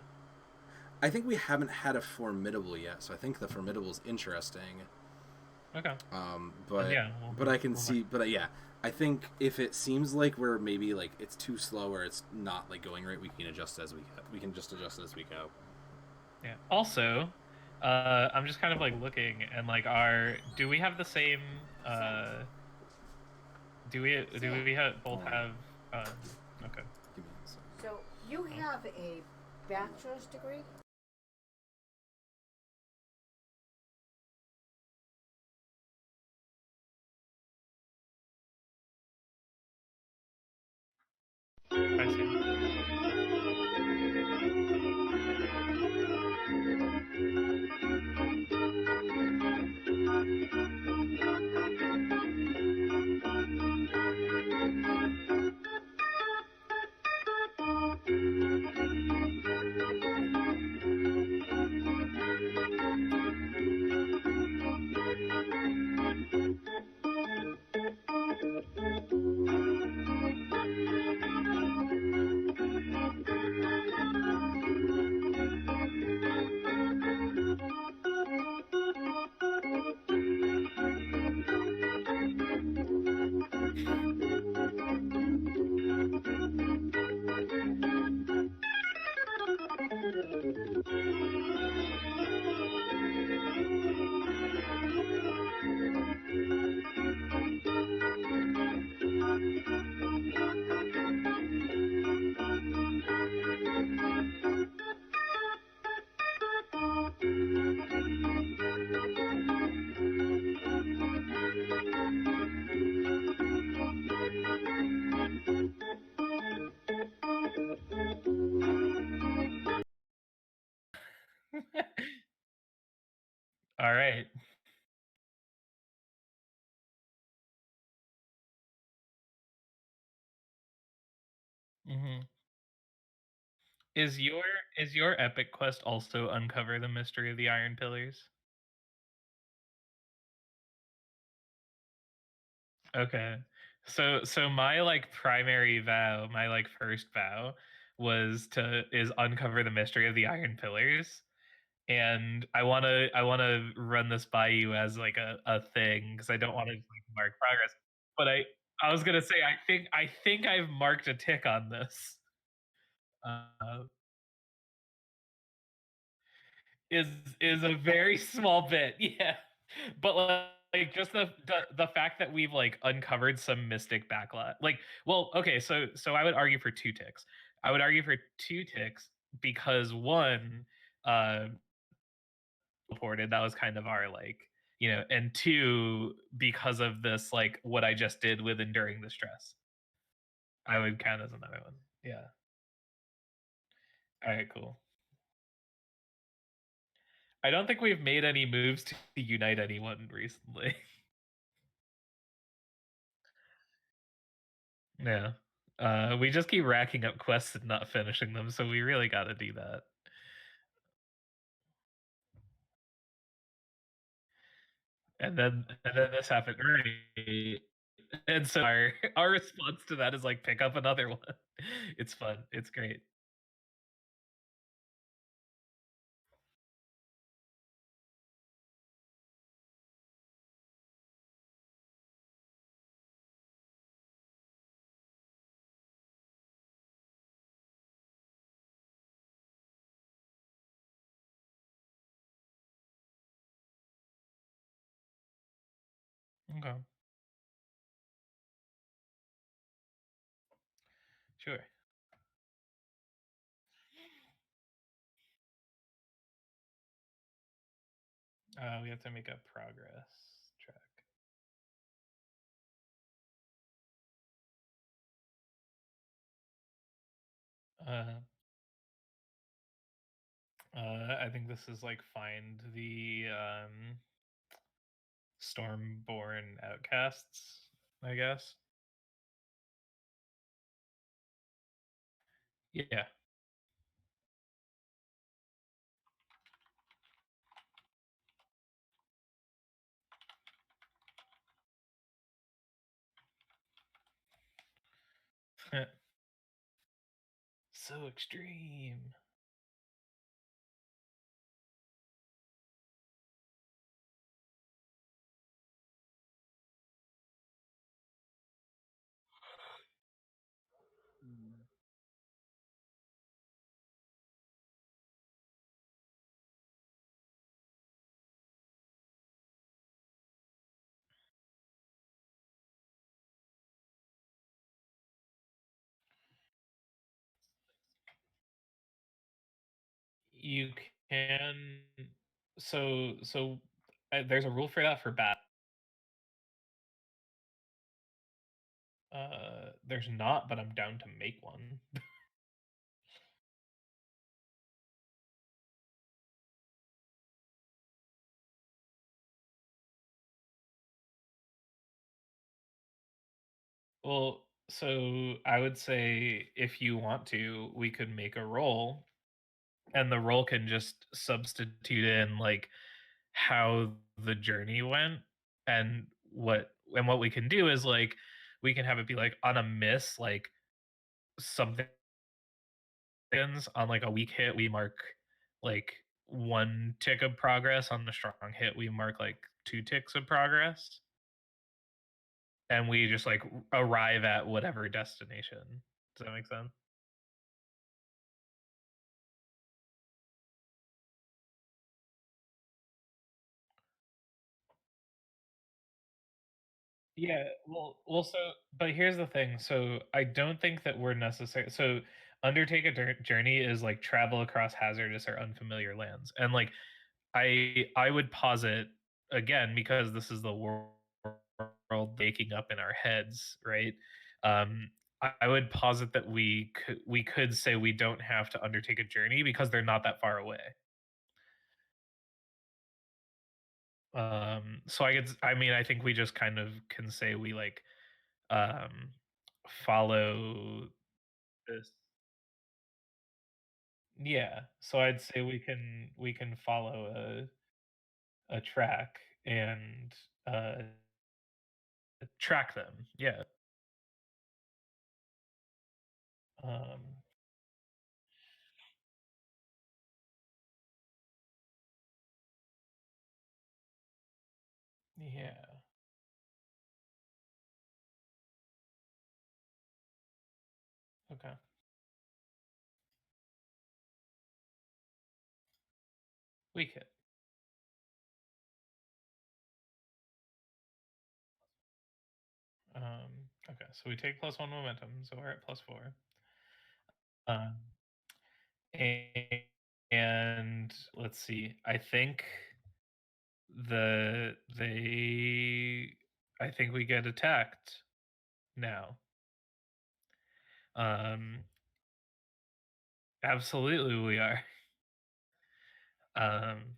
I think we haven't had a formidable yet, so I think the formidable is interesting. Okay. And But yeah, I can we'll mark. see. But yeah, I think if it seems like we're maybe like it's too slow or it's not like going right, we can adjust as we can just adjust as we go. Yeah. Also, I'm just kind of like looking and like, do we have the same? Do Sam, we have both Hold on. have? Okay. Give me a second. so you have a bachelor's degree? I see. All right. Hmm. Is your is your epic quest also uncover the mystery of the Iron Pillars? Okay. So my like primary vow, my like first vow is uncover the mystery of the Iron Pillars. And I wanna run this by you as like a thing because I don't want to like mark progress. But I was gonna say I think I've marked a tick on this. Uh, is is a very small bit, yeah. But like just the fact that we've like uncovered some mystic backlash. Like, well, okay, so I would argue for two ticks. I would argue for two ticks because one, uh, reported that was kind of our like, and two because of this like what I just did with enduring the stress. I would count as another one. Yeah. All right. Cool. I don't think we've made any moves to unite anyone recently. Yeah. We just keep racking up quests and not finishing them, so we really got to do that. And then this happened, right? And so our response to that is like pick up another one. It's fun. It's great. Okay. Sure. We have to make a progress track. Uh, I think this is like find the Stormborn outcasts, I guess. Yeah. So extreme. You can there's a rule for that for bat. There's not, but I'm down to make one. Well, so I would say if you want to, we could make a roll, and the roll can just substitute in like how the journey went, and what we can do is like we can have it be like on a miss, like something on like a weak hit, we mark like one tick of progress. On the strong hit, we mark like two ticks of progress, and we just like arrive at whatever destination. Does that make sense? Yeah, so but here's the thing. So I don't think that we're necessary. So undertake a journey is like travel across hazardous or unfamiliar lands, and like I would posit again because this is the world waking up in our heads, right? I would posit that we could say we don't have to undertake a journey because they're not that far away. So I mean I think we just kind of can say we like um follow this. Yeah, so I'd say we can follow a track and uh track them. Yeah. Um yeah. Okay. We could. Okay, so we take +1 momentum, so we're at +4. Um and, and let's see. The they I think we get attacked now. Um Absolutely we are. Um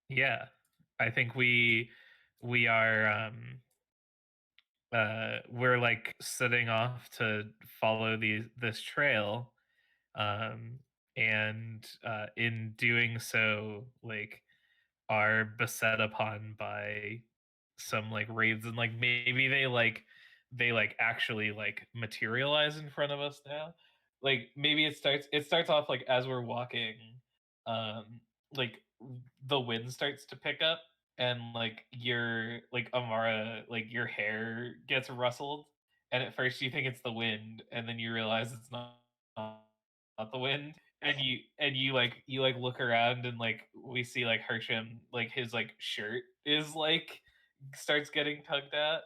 yeah. I think we are we're like setting off to follow this trail, um and in doing so like are beset upon by some like raids, and like maybe they actually like materialize in front of us now. Like maybe it starts off like as we're walking, um like the wind starts to pick up, and like your like Amara, like your hair gets rustled, and at first you think it's the wind, and then you realize it's not the wind, and you look around, and like we see like Hersham, like his like shirt is like starts getting tugged at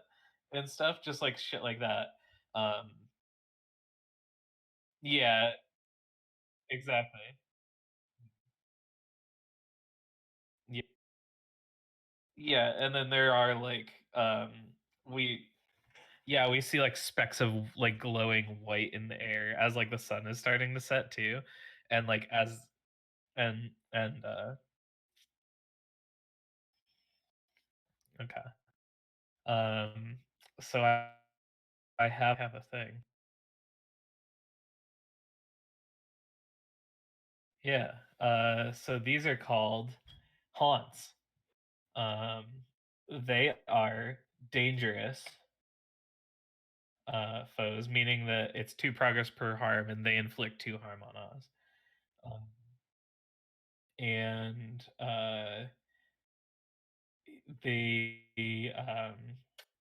and stuff, just like shit like that. Um yeah, exactly. Yeah, yeah, and then there are like we yeah, we see like specks of like glowing white in the air as like the sun is starting to set too. And like as and okay. Um so I have a thing. Yeah. So these are called haunts. Um, they are dangerous foes, meaning that it's 2 progress per harm, and they inflict 2 harm on us. Um, and the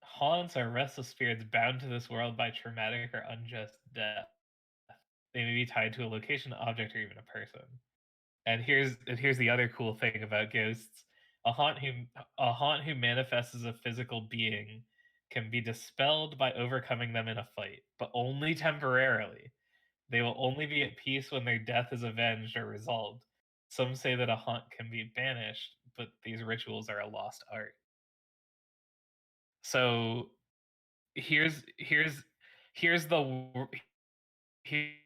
haunts are restless spirits bound to this world by traumatic or unjust death. They may be tied to a location, object, or even a person. And here's the other cool thing about ghosts. A haunt who a haunt who manifests as a physical being can be dispelled by overcoming them in a fight, but only temporarily. They will only be at peace when their death is avenged or resolved. Some say that a haunt can be banished, but these rituals are a lost art. So here's here's the here's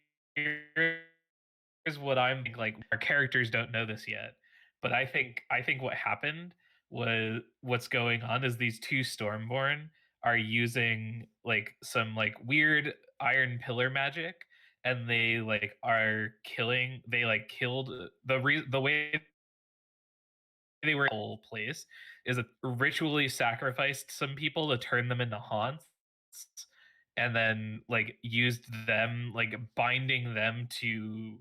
what I'm like. Our characters don't know this yet, but I think what happened was what's going on is these two Stormborn are using like some like weird iron pillar magic, and they like are killing. They like killed the way they were whole place is that ritually sacrificed some people to turn them into haunts, and then like used them like binding them to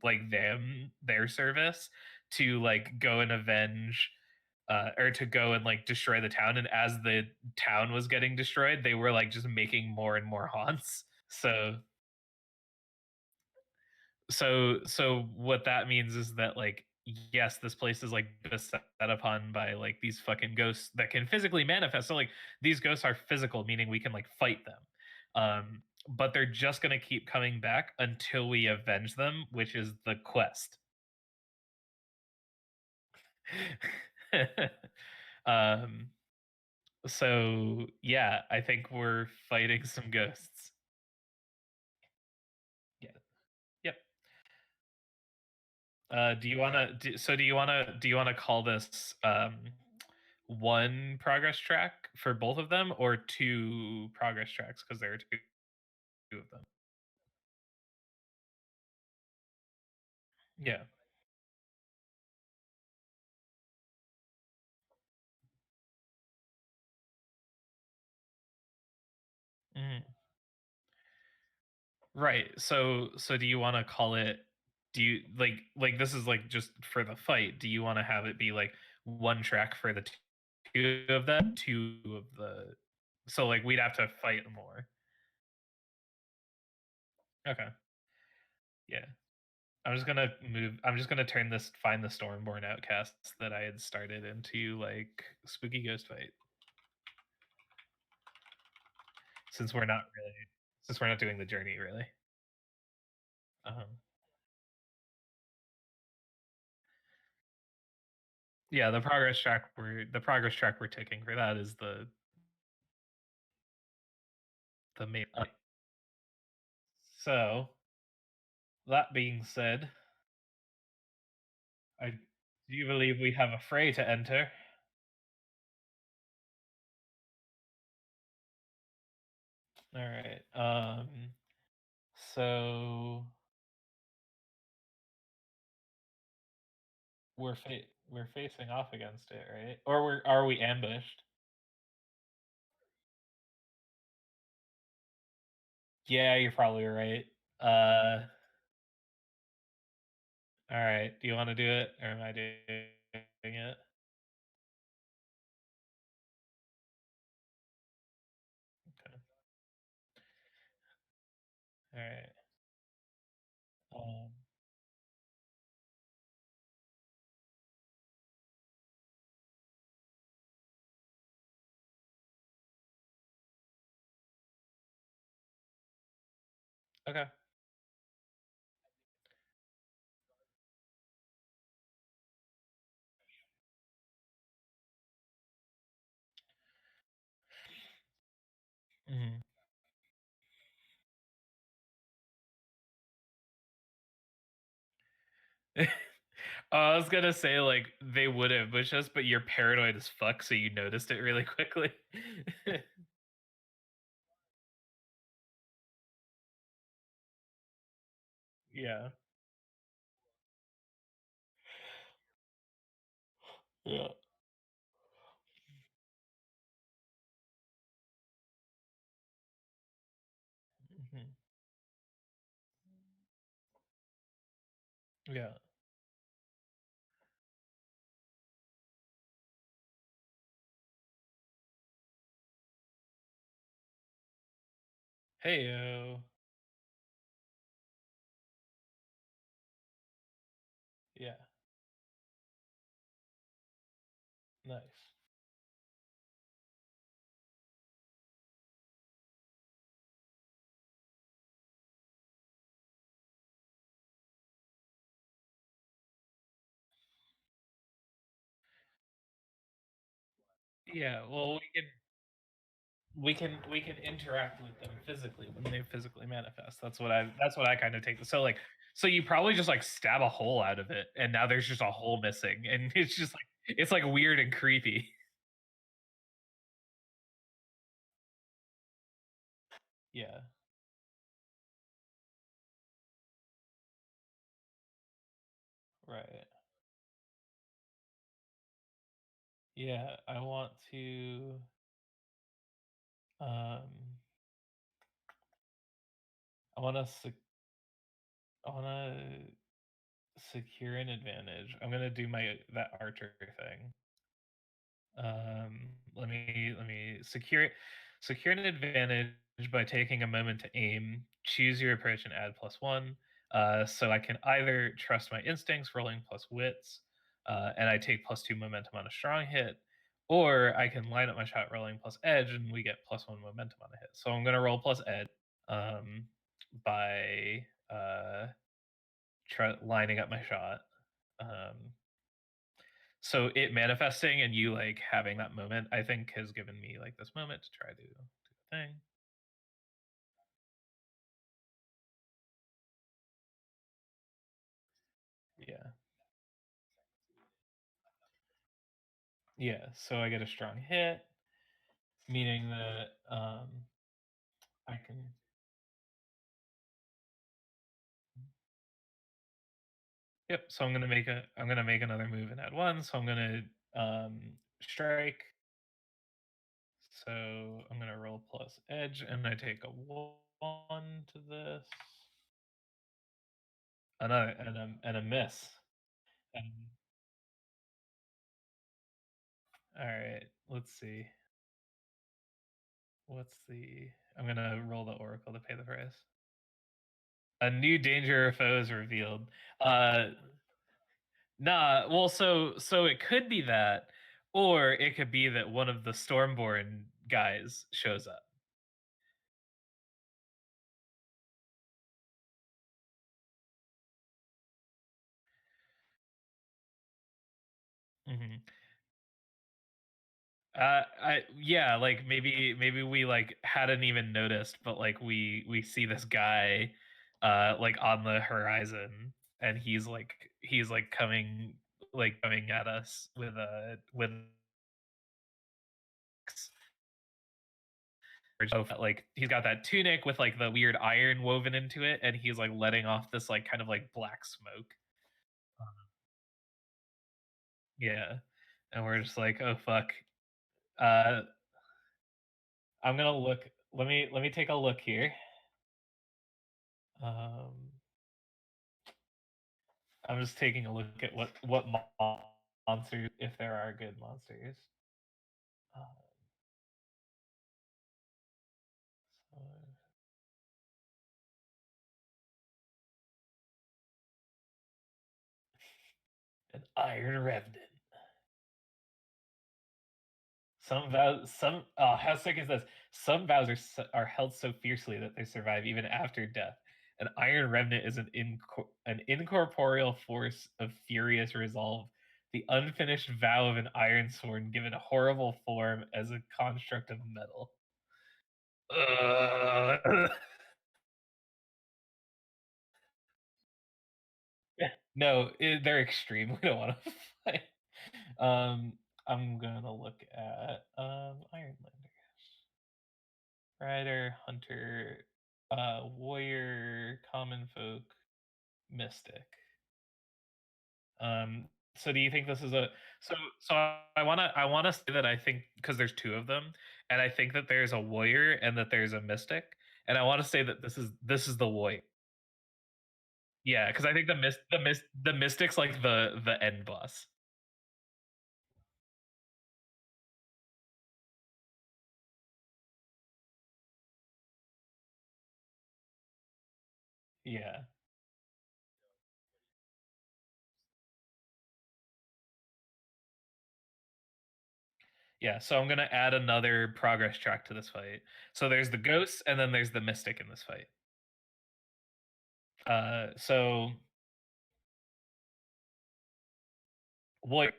like their service to like go and avenge or to go and like destroy the town. And as the town was getting destroyed, they were like just making more and more haunts. So what that means is that like yes, this place is like beset upon by like these fucking ghosts that can physically manifest. So like these ghosts are physical, meaning we can like fight them. But they're just gonna keep coming back until we avenge them, which is the quest. um so yeah, I think we're fighting some ghosts. Yeah. Yep. Do you want to? Do you want to call this one progress track for both of them, or two progress tracks because there are two of them? Yeah. Mhm. Right. So do you want to call it? Do you like this is like just for the fight? Do you want to have it be like one track for the two of them, two of the? So like we'd have to fight more. Okay. Yeah. I'm just gonna turn this find the Stormborn outcasts that I had started into like spooky ghost fight. Since we're not really since we're not doing the journey really. Um yeah, the progress track we're taking for that is the main. So that being said, I do believe we have a fray to enter. All right. So we're facing off against it, right? Or are we ambushed? Yeah, you're probably right. All right. Do you want to do it, or am I doing it? Okay. All right. Um, okay. Mhm. I was gonna say like they would ambush us, but you're paranoid as fuck, so you noticed it really quickly. Yeah. Yeah. Mhm. Yeah. Hey. Yeah. Nice. Yeah, well, we can interact with them physically when they physically manifest. That's what I kind of take. So like, so you probably just like stab a hole out of it, and now there's just a hole missing, and it's like weird and creepy. Yeah, right. Yeah, um I want to I want to secure an advantage. I'm gonna do my that archer thing. Let me secure an advantage by taking a moment to aim. Choose your approach and add +1. So I can either trust my instincts, rolling plus wits, and I take +2 momentum on a strong hit, or I can line up my shot rolling plus edge, and we get +1 momentum on a hit. So I'm gonna roll plus edge um, by lining up my shot. Um, so it manifesting and you like having that moment, I think, has given me like this moment to try to do the thing. Yeah. Yeah. So I get a strong hit, meaning that I can. Yep. So I'm gonna make another move and add one. So I'm gonna strike. So I'm gonna roll plus edge, and I take a 1 to this. Another and a miss. Um, all right. Let's see. What's the? I'm gonna roll the oracle to pay the price. A new danger or foe is revealed. Uh, nah. Well, so it could be that, or it could be that one of the Stormborn guys shows up. Hmm. Yeah, like maybe we like hadn't even noticed, but like we see this guy, like on the horizon, and he's like coming at us with like he's got that tunic with like the weird iron woven into it, and he's like letting off this like kind of like black smoke. Yeah, and we're just like, oh fuck. Uh, I'm gonna look. Let me take a look here. Um, I'm just taking a look at what monsters, if there are good monsters. Uh, so, an iron revenant. How sick is this? Some vows are held so fiercely that they survive even after death. An iron remnant is an incorporeal force of furious resolve, the unfinished vow of an Ironsworn given a horrible form as a construct of metal. Uh, no, they're extreme. We don't want to fight. Um, I'm gonna look at Ironlander. Rider, hunter, warrior, common folk, mystic. So do you think this is a so I wanna say that I think because there's two of them, and I think that there's a warrior and that there's a mystic, and I want to say that this is the warrior. Yeah, because I think the mystic's like the end boss. Yeah. Yeah, so I'm gonna add another progress track to this fight. So there's the ghost, and then there's the mystic in this fight. So what?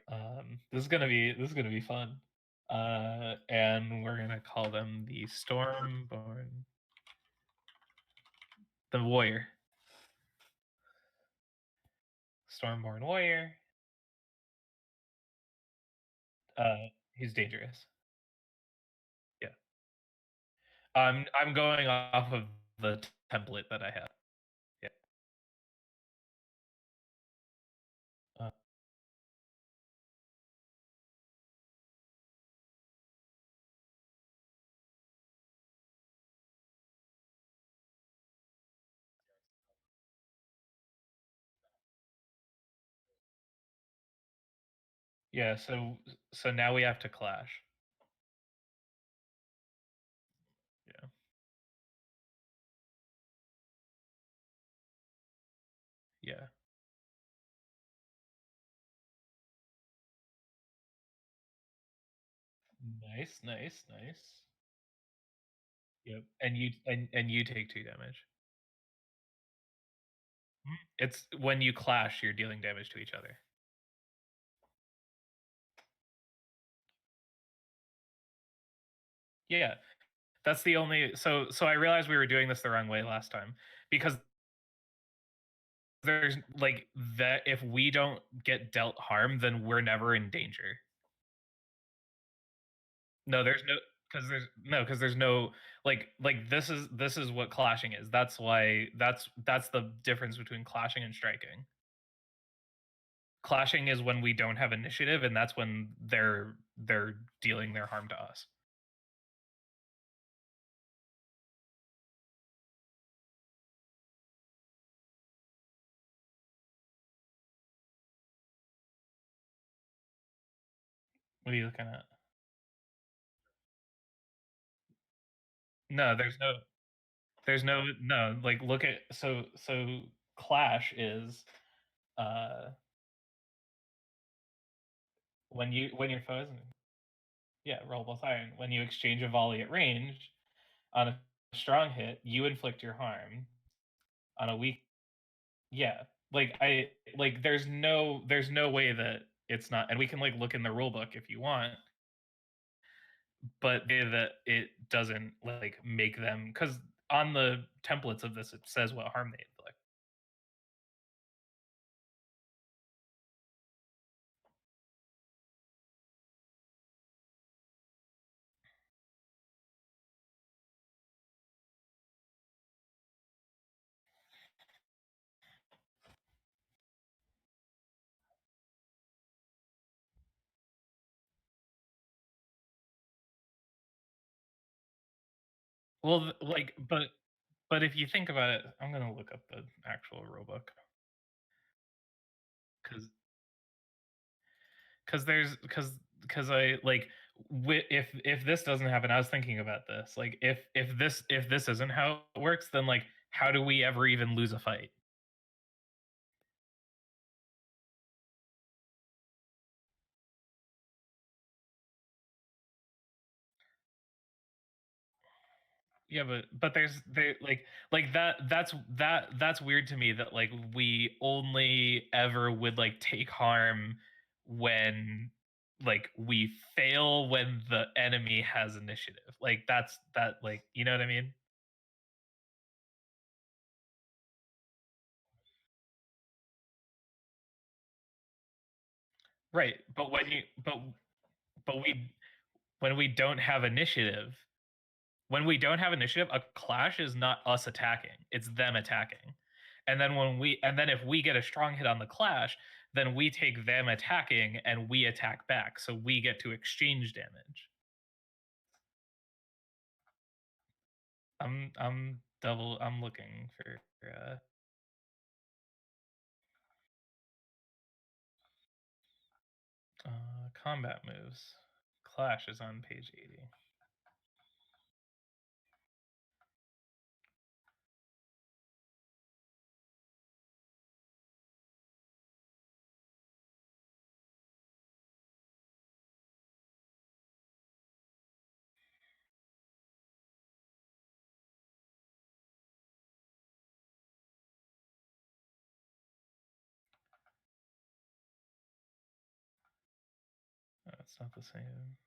This is gonna be fun. And we're gonna call them the Stormborn, the Warrior, Stormborn Warrior. He's dangerous. Yeah. I'm going off of the template that I have. Yeah. Uh, yeah. So now we have to clash. Yeah. Yeah. Nice. Nice. Nice. Yep. And you take 2 damage. It's when you clash, you're dealing damage to each other. Yeah. That's the only so I realized we were doing this the wrong way last time because there's like that if we don't get dealt harm, then we're never in danger. No, there's no because there's no this is what clashing is. That's why that's the difference between clashing and striking. Clashing is when we don't have initiative, and that's when they're dealing their harm to us. What are you looking at? No, no, like look at so clash is uh when your foes yeah, roll both iron. When you exchange a volley at range, on a strong hit, you inflict your harm. On a weak yeah. Like there's no way that it's not and we can like look in the rule book if you want, but that it doesn't like make them because on the templates of this it says what harm they inflict. Well, like, but if you think about it, I'm gonna look up the actual rule book because because I like if this doesn't happen, I was thinking about this. Like if this isn't how it works, then like how do we ever even lose a fight? Yeah, but there's there like that's weird to me that like we only ever would like take harm when like we fail when the enemy has initiative. Like that's that like you know what I mean? Right. But we when we don't have initiative, when we don't have initiative, a clash is not us attacking; it's them attacking. And then if we get a strong hit on the clash, then we take them attacking and we attack back, so we get to exchange damage. I'm looking for combat moves. Clash is on page 80. Oh, it's not the same.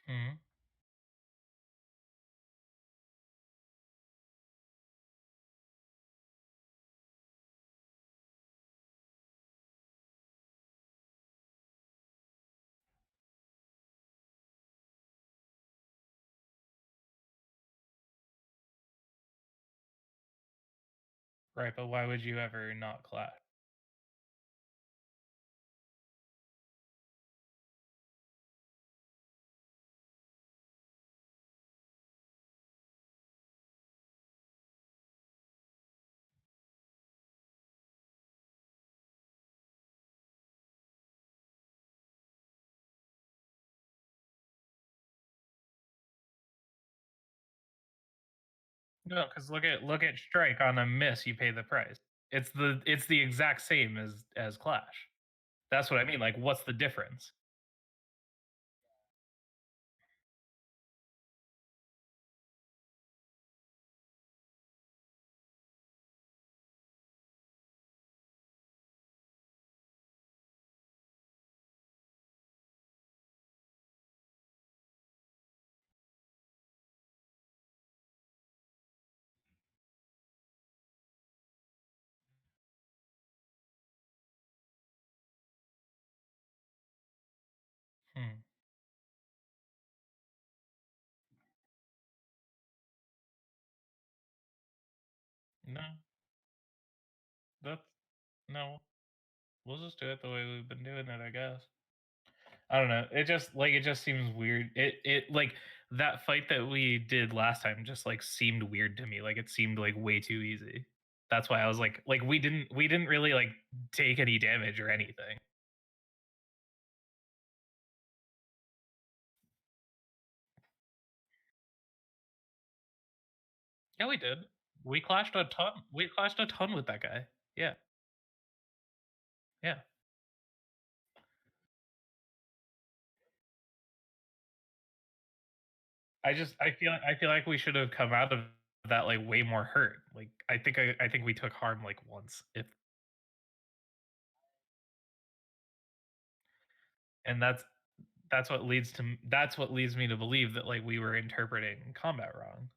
Mhm. Right, but why would you ever not clash? No, because look at strike on a miss, you pay the price. It's the exact same as clash. That's what I mean. Like, what's the difference? Hmm. No, that's no. We'll just do it the way we've been doing it, I guess. I don't know. It just seems weird. It like that fight that we did last time just like seemed weird to me. Like it seemed like way too easy. That's why I was like we didn't really like take any damage or anything. Yeah, we did. We clashed a ton. We clashed a ton with that guy. Yeah, yeah. I feel like we should have come out of that like way more hurt. Like I think we took harm like once, if and that's what leads me to believe that like we were interpreting combat wrong.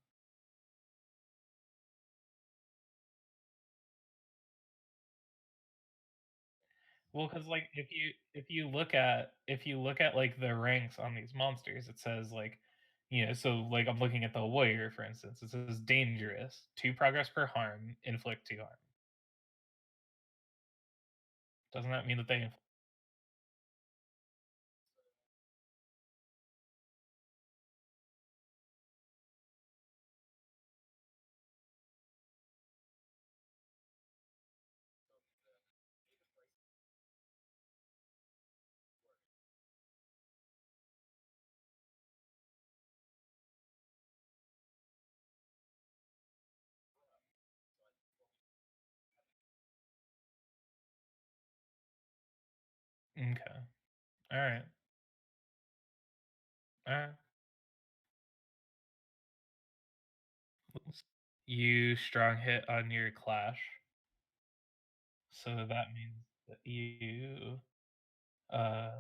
Well, because like if you look at like the ranks on these monsters, it says like so like I'm looking at the warrior for instance. It says dangerous, 2 progress per harm, inflict 2 harm. Doesn't that mean that they okay? All right, all right. You strong hit on your clash, so that means that uh,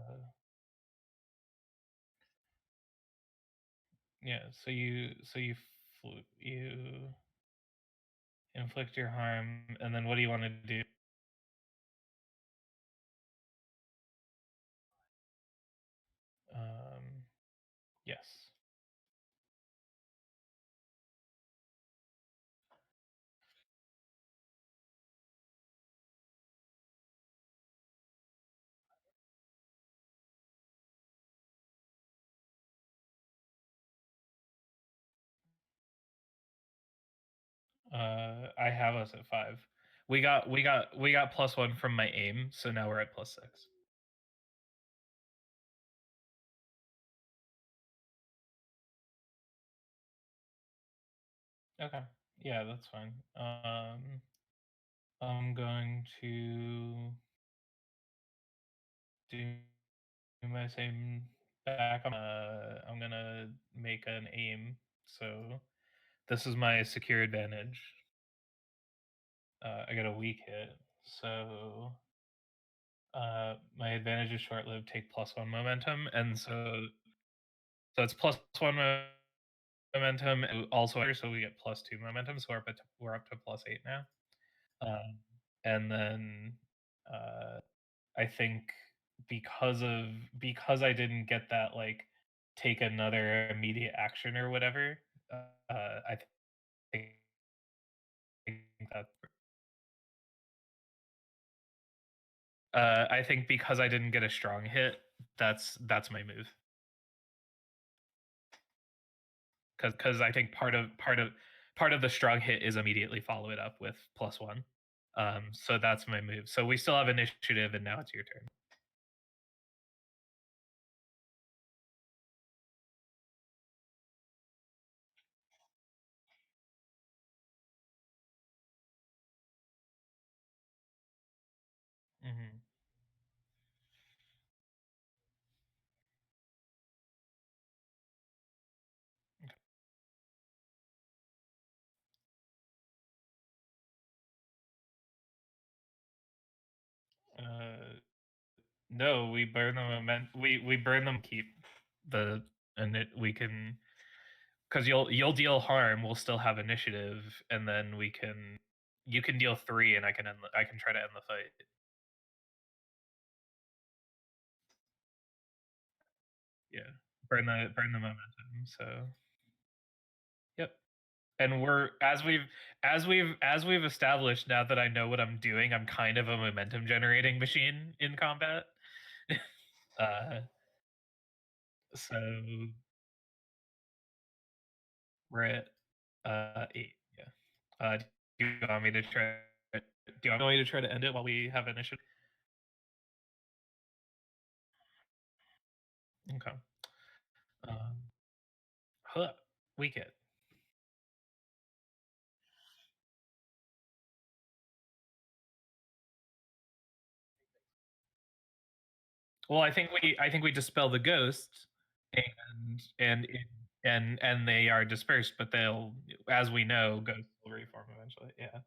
you inflict your harm, and then what do you want to do? Um, yes. I have us at 5. We got +1 from my aim, so now we're at +6. Okay. Yeah, that's fine. I'm going to do my same back. I'm gonna make an aim. So this is my secure advantage. I got a weak hit, so my advantage is short lived. Take +1 momentum, and so So it's +1 momentum, and also so we get +2 momentum. So we're up to +8 now. And then I think because I didn't get that like take another immediate action or whatever, I think that I think because I didn't get a strong hit, that's my move. Because I think part of the strong hit is immediately follow it up with +1. So that's my move. So we still have initiative, and now it's your turn. Hmm. Uh, no, we burn them. We burn them. Keep the and we can because you'll deal harm. We'll still have initiative, and then you can deal 3, and I can try to end the fight. Yeah, burn the momentum. So yep. And we're as we've established, now that I know what I'm doing, I'm kind of a momentum generating machine in combat. uh, so we're at 8. Yeah. Do you want me to try? Do you want me to try to end it while we have initiative? Okay. Um, huh, we get. Well, I think we dispel the ghosts, and they are dispersed, but they'll, as we know, ghosts will reform eventually. Yeah.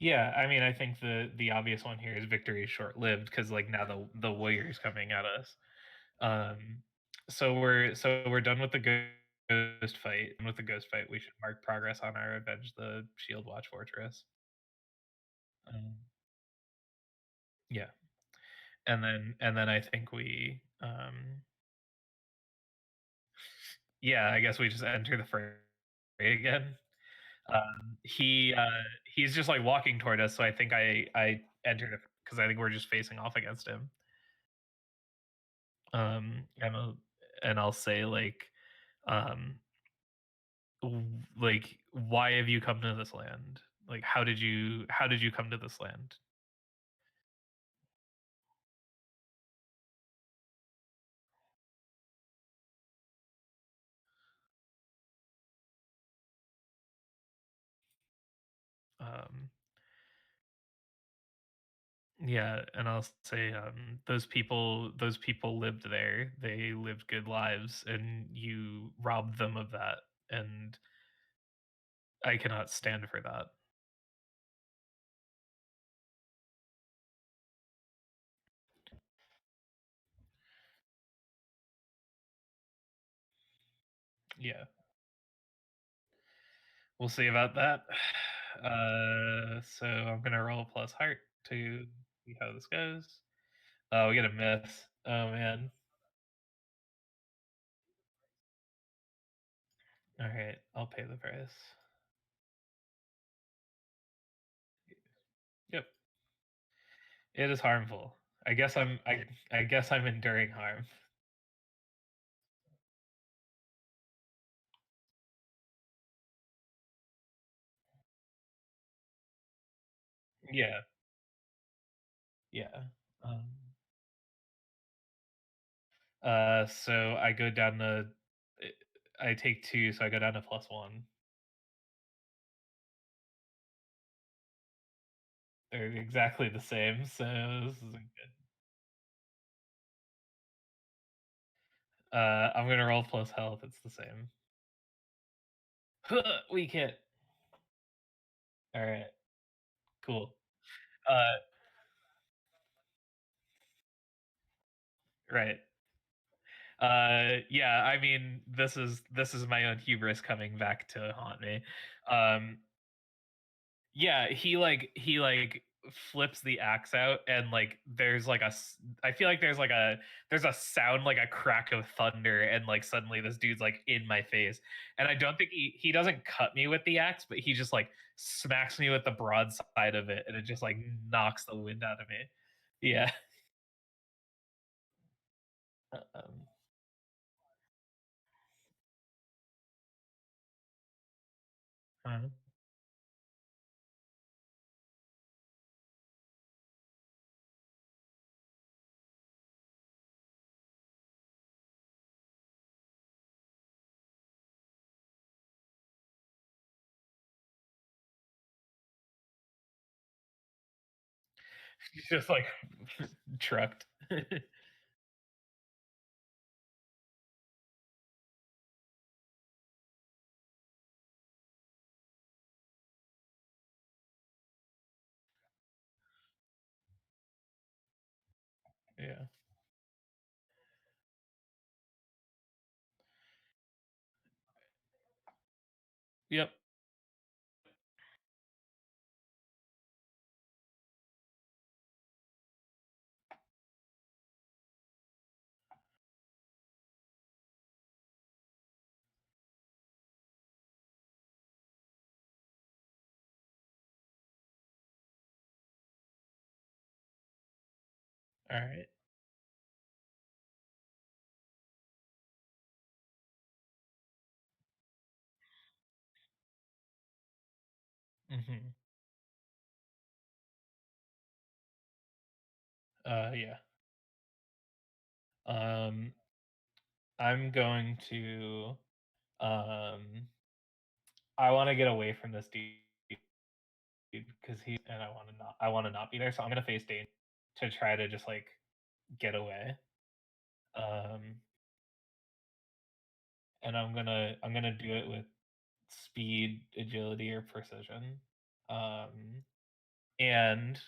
Yeah, I mean, I think the obvious one here is victory is short lived because like now the warrior's coming at us. Um, so we're done with the ghost fight. And with the ghost fight, we should mark progress on our avenge the shield watch fortress. Um, yeah, and then I think yeah, I guess we just enter the fray again. He's just like walking toward us, so I think I entered because I think we're just facing off against him. And I'll say um, like, why have you come to this land? Like, how did you come to this land? Um, yeah, and I'll say those people lived there. They lived good lives, and you robbed them of that, and I cannot stand for that. Yeah, we'll see about that. So I'm gonna roll plus heart to see how this goes. Oh, we get a miss. Oh man. All right, I'll pay the price. Yep, it is harmful. I guess I'm enduring harm. Yeah, yeah. Um, so I go down to. I take 2, so I go down to +1. They're exactly the same, so this isn't good. I'm gonna roll plus health. It's the same. Weak hit. All right, cool. Uh, right. Yeah. I mean, this is my own hubris coming back to haunt me. Um, Yeah, he flips the axe out and like there's like I feel like there's a sound like a crack of thunder and like suddenly this dude's like in my face. And I don't think he doesn't cut me with the axe, but he just like smacks me with the broadside of it and it just like knocks the wind out of me. Yeah. Um, uh, he's just like trucked. Yeah. Yep. All right. Mhm. Yeah. Um I'm going to um I want to get away from this dude because I want to not be there. So I'm gonna face Dane to try to just like get away. Um, and I'm gonna do it with speed, agility, or precision. Um, and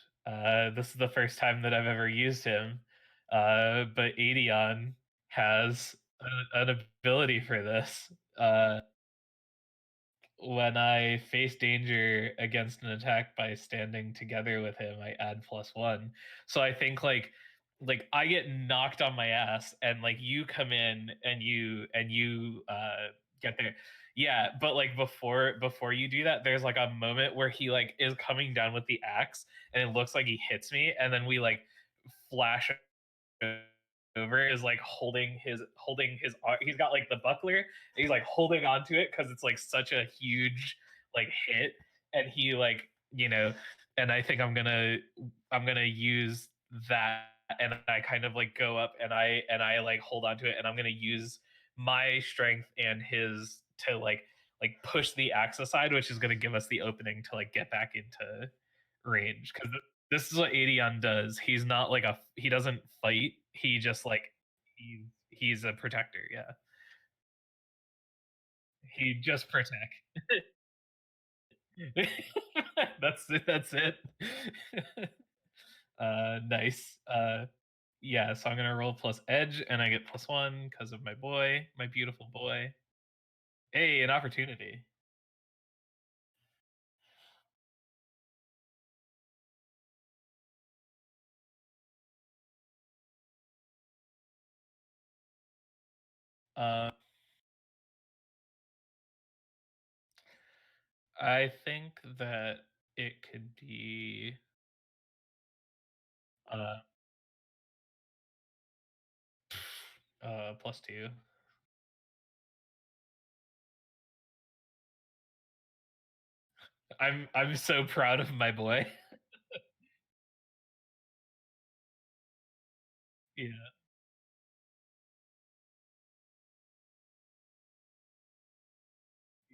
this is the first time that I've ever used him. But Adion has an ability for this. When I face danger against an attack by standing together with him, I add +1. So I think I get knocked on my ass and like you come in and you get there. Yeah, but like before you do that, there's like a moment where he like is coming down with the axe and it looks like he hits me and then we like flash over is like he's got like the buckler and he's like holding on to it because it's like such a huge like hit and he like and I think I'm gonna use that and I kind of like go up and I like hold on to it and I'm gonna use my strength and his to like push the axe aside, which is gonna give us the opening to like get back into range because this is what Adion does. He's not like he doesn't fight. He just like he's a protector. Yeah, he just protect. That's it. That's it. Nice. Yeah. So I'm gonna roll plus edge, and I get +1 because of my boy, my beautiful boy. Hey, an opportunity. Uh, I think that it could be uh +2. I'm so proud of my boy. Yeah.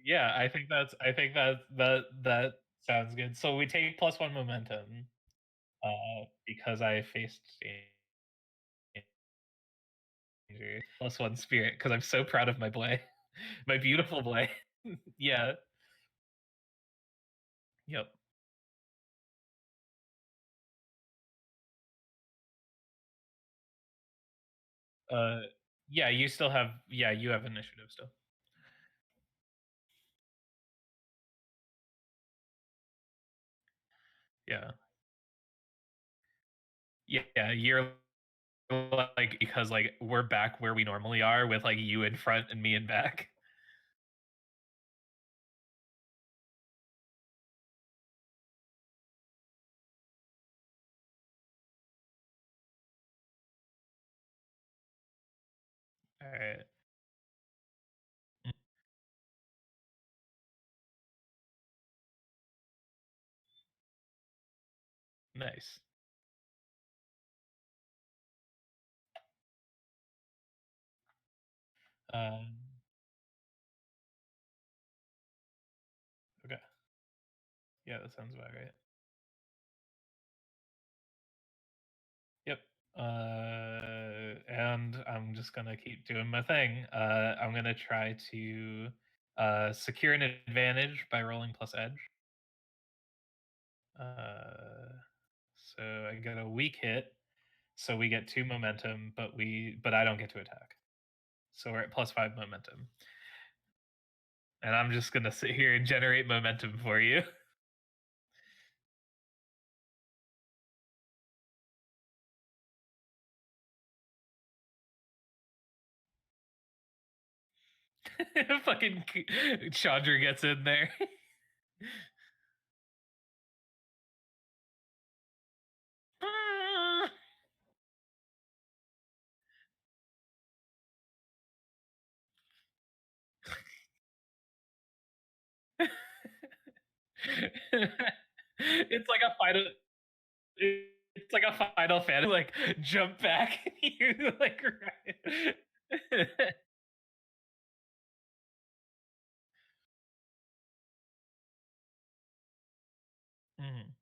Yeah, I think that sounds good. So we take +1 momentum. because I faced danger. +1 spirit because I'm so proud of my boy, my beautiful boy. Yeah. Yep. Uh, yeah, you still have. Yeah, you have initiative still. Yeah. Yeah, you're like because like we're back where we normally are with like you in front and me in back. All right. Nice. Um, okay. Yeah, that sounds about right. Yep. And I'm just gonna keep doing my thing. I'm gonna try to secure an advantage by rolling plus edge. Uh, so I get a weak hit, so we get 2 momentum, but I don't get to attack. So we're at +5 momentum, and I'm just gonna sit here and generate momentum for you. Fucking Chandra gets in there. It's like a final. It's like a Final Fantasy. Like jump back. You like right. Mhm,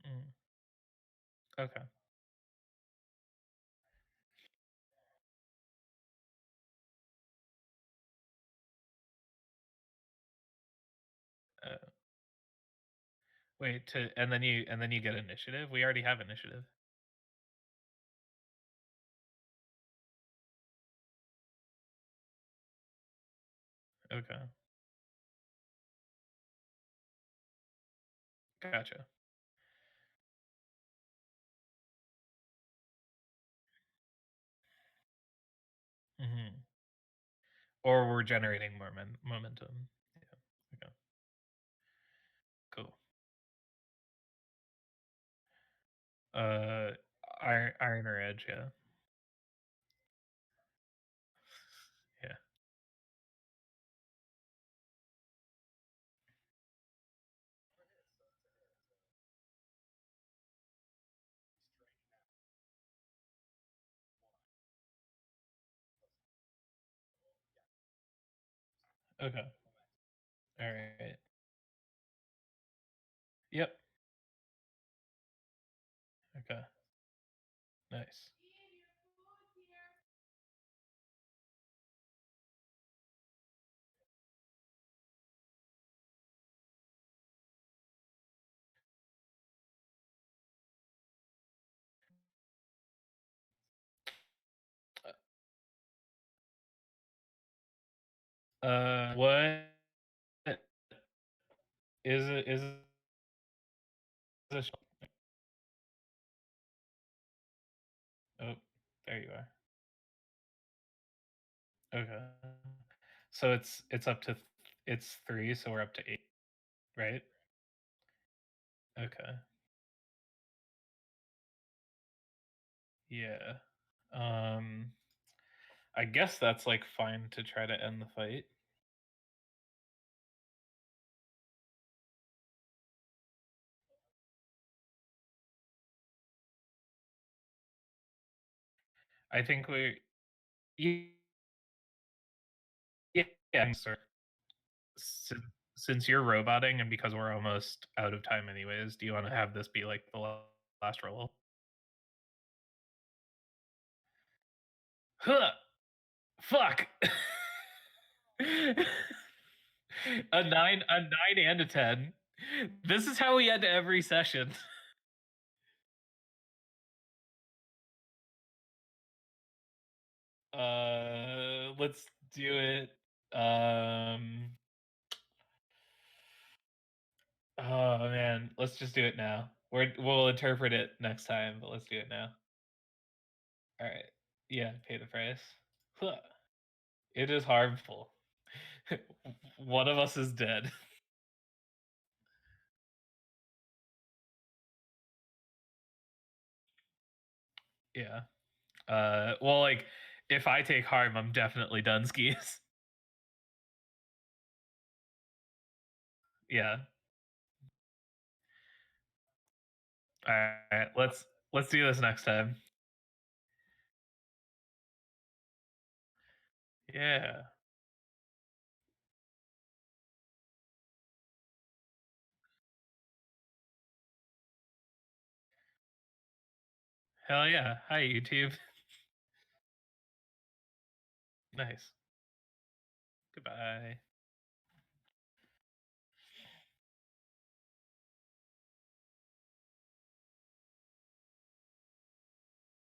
mhm. Okay. Uh, wait to and then you get initiative. We already have initiative. Okay. Gotcha. Hmm. Or we're generating more momentum. Yeah. Okay. Cool. Uh, iron or edge. Yeah. Yeah. Okay. All right. Yep. Okay. Nice. What is it? Is this? Oh, there you are. Okay. So it's up to it's 3, so we're up to 8, right? Okay. Yeah. Um I guess that's like fine to try to end the fight. I think we. Yeah, yeah, sir. Since you're roboting and because we're almost out of time anyways, do you want to have this be like the last roll? Huh! Fuck! A 9, and a 10. This is how we end every session. Let's do it. Oh man, let's just do it now. We'll interpret it next time, but let's do it now. All right. Yeah, pay the price. Huh. It is harmful. One of us is dead. Yeah. Well, like, if I take harm, I'm definitely done skis. Yeah. All right. Let's do this next time. Yeah. Hell yeah. Hi, YouTube. Nice. Goodbye.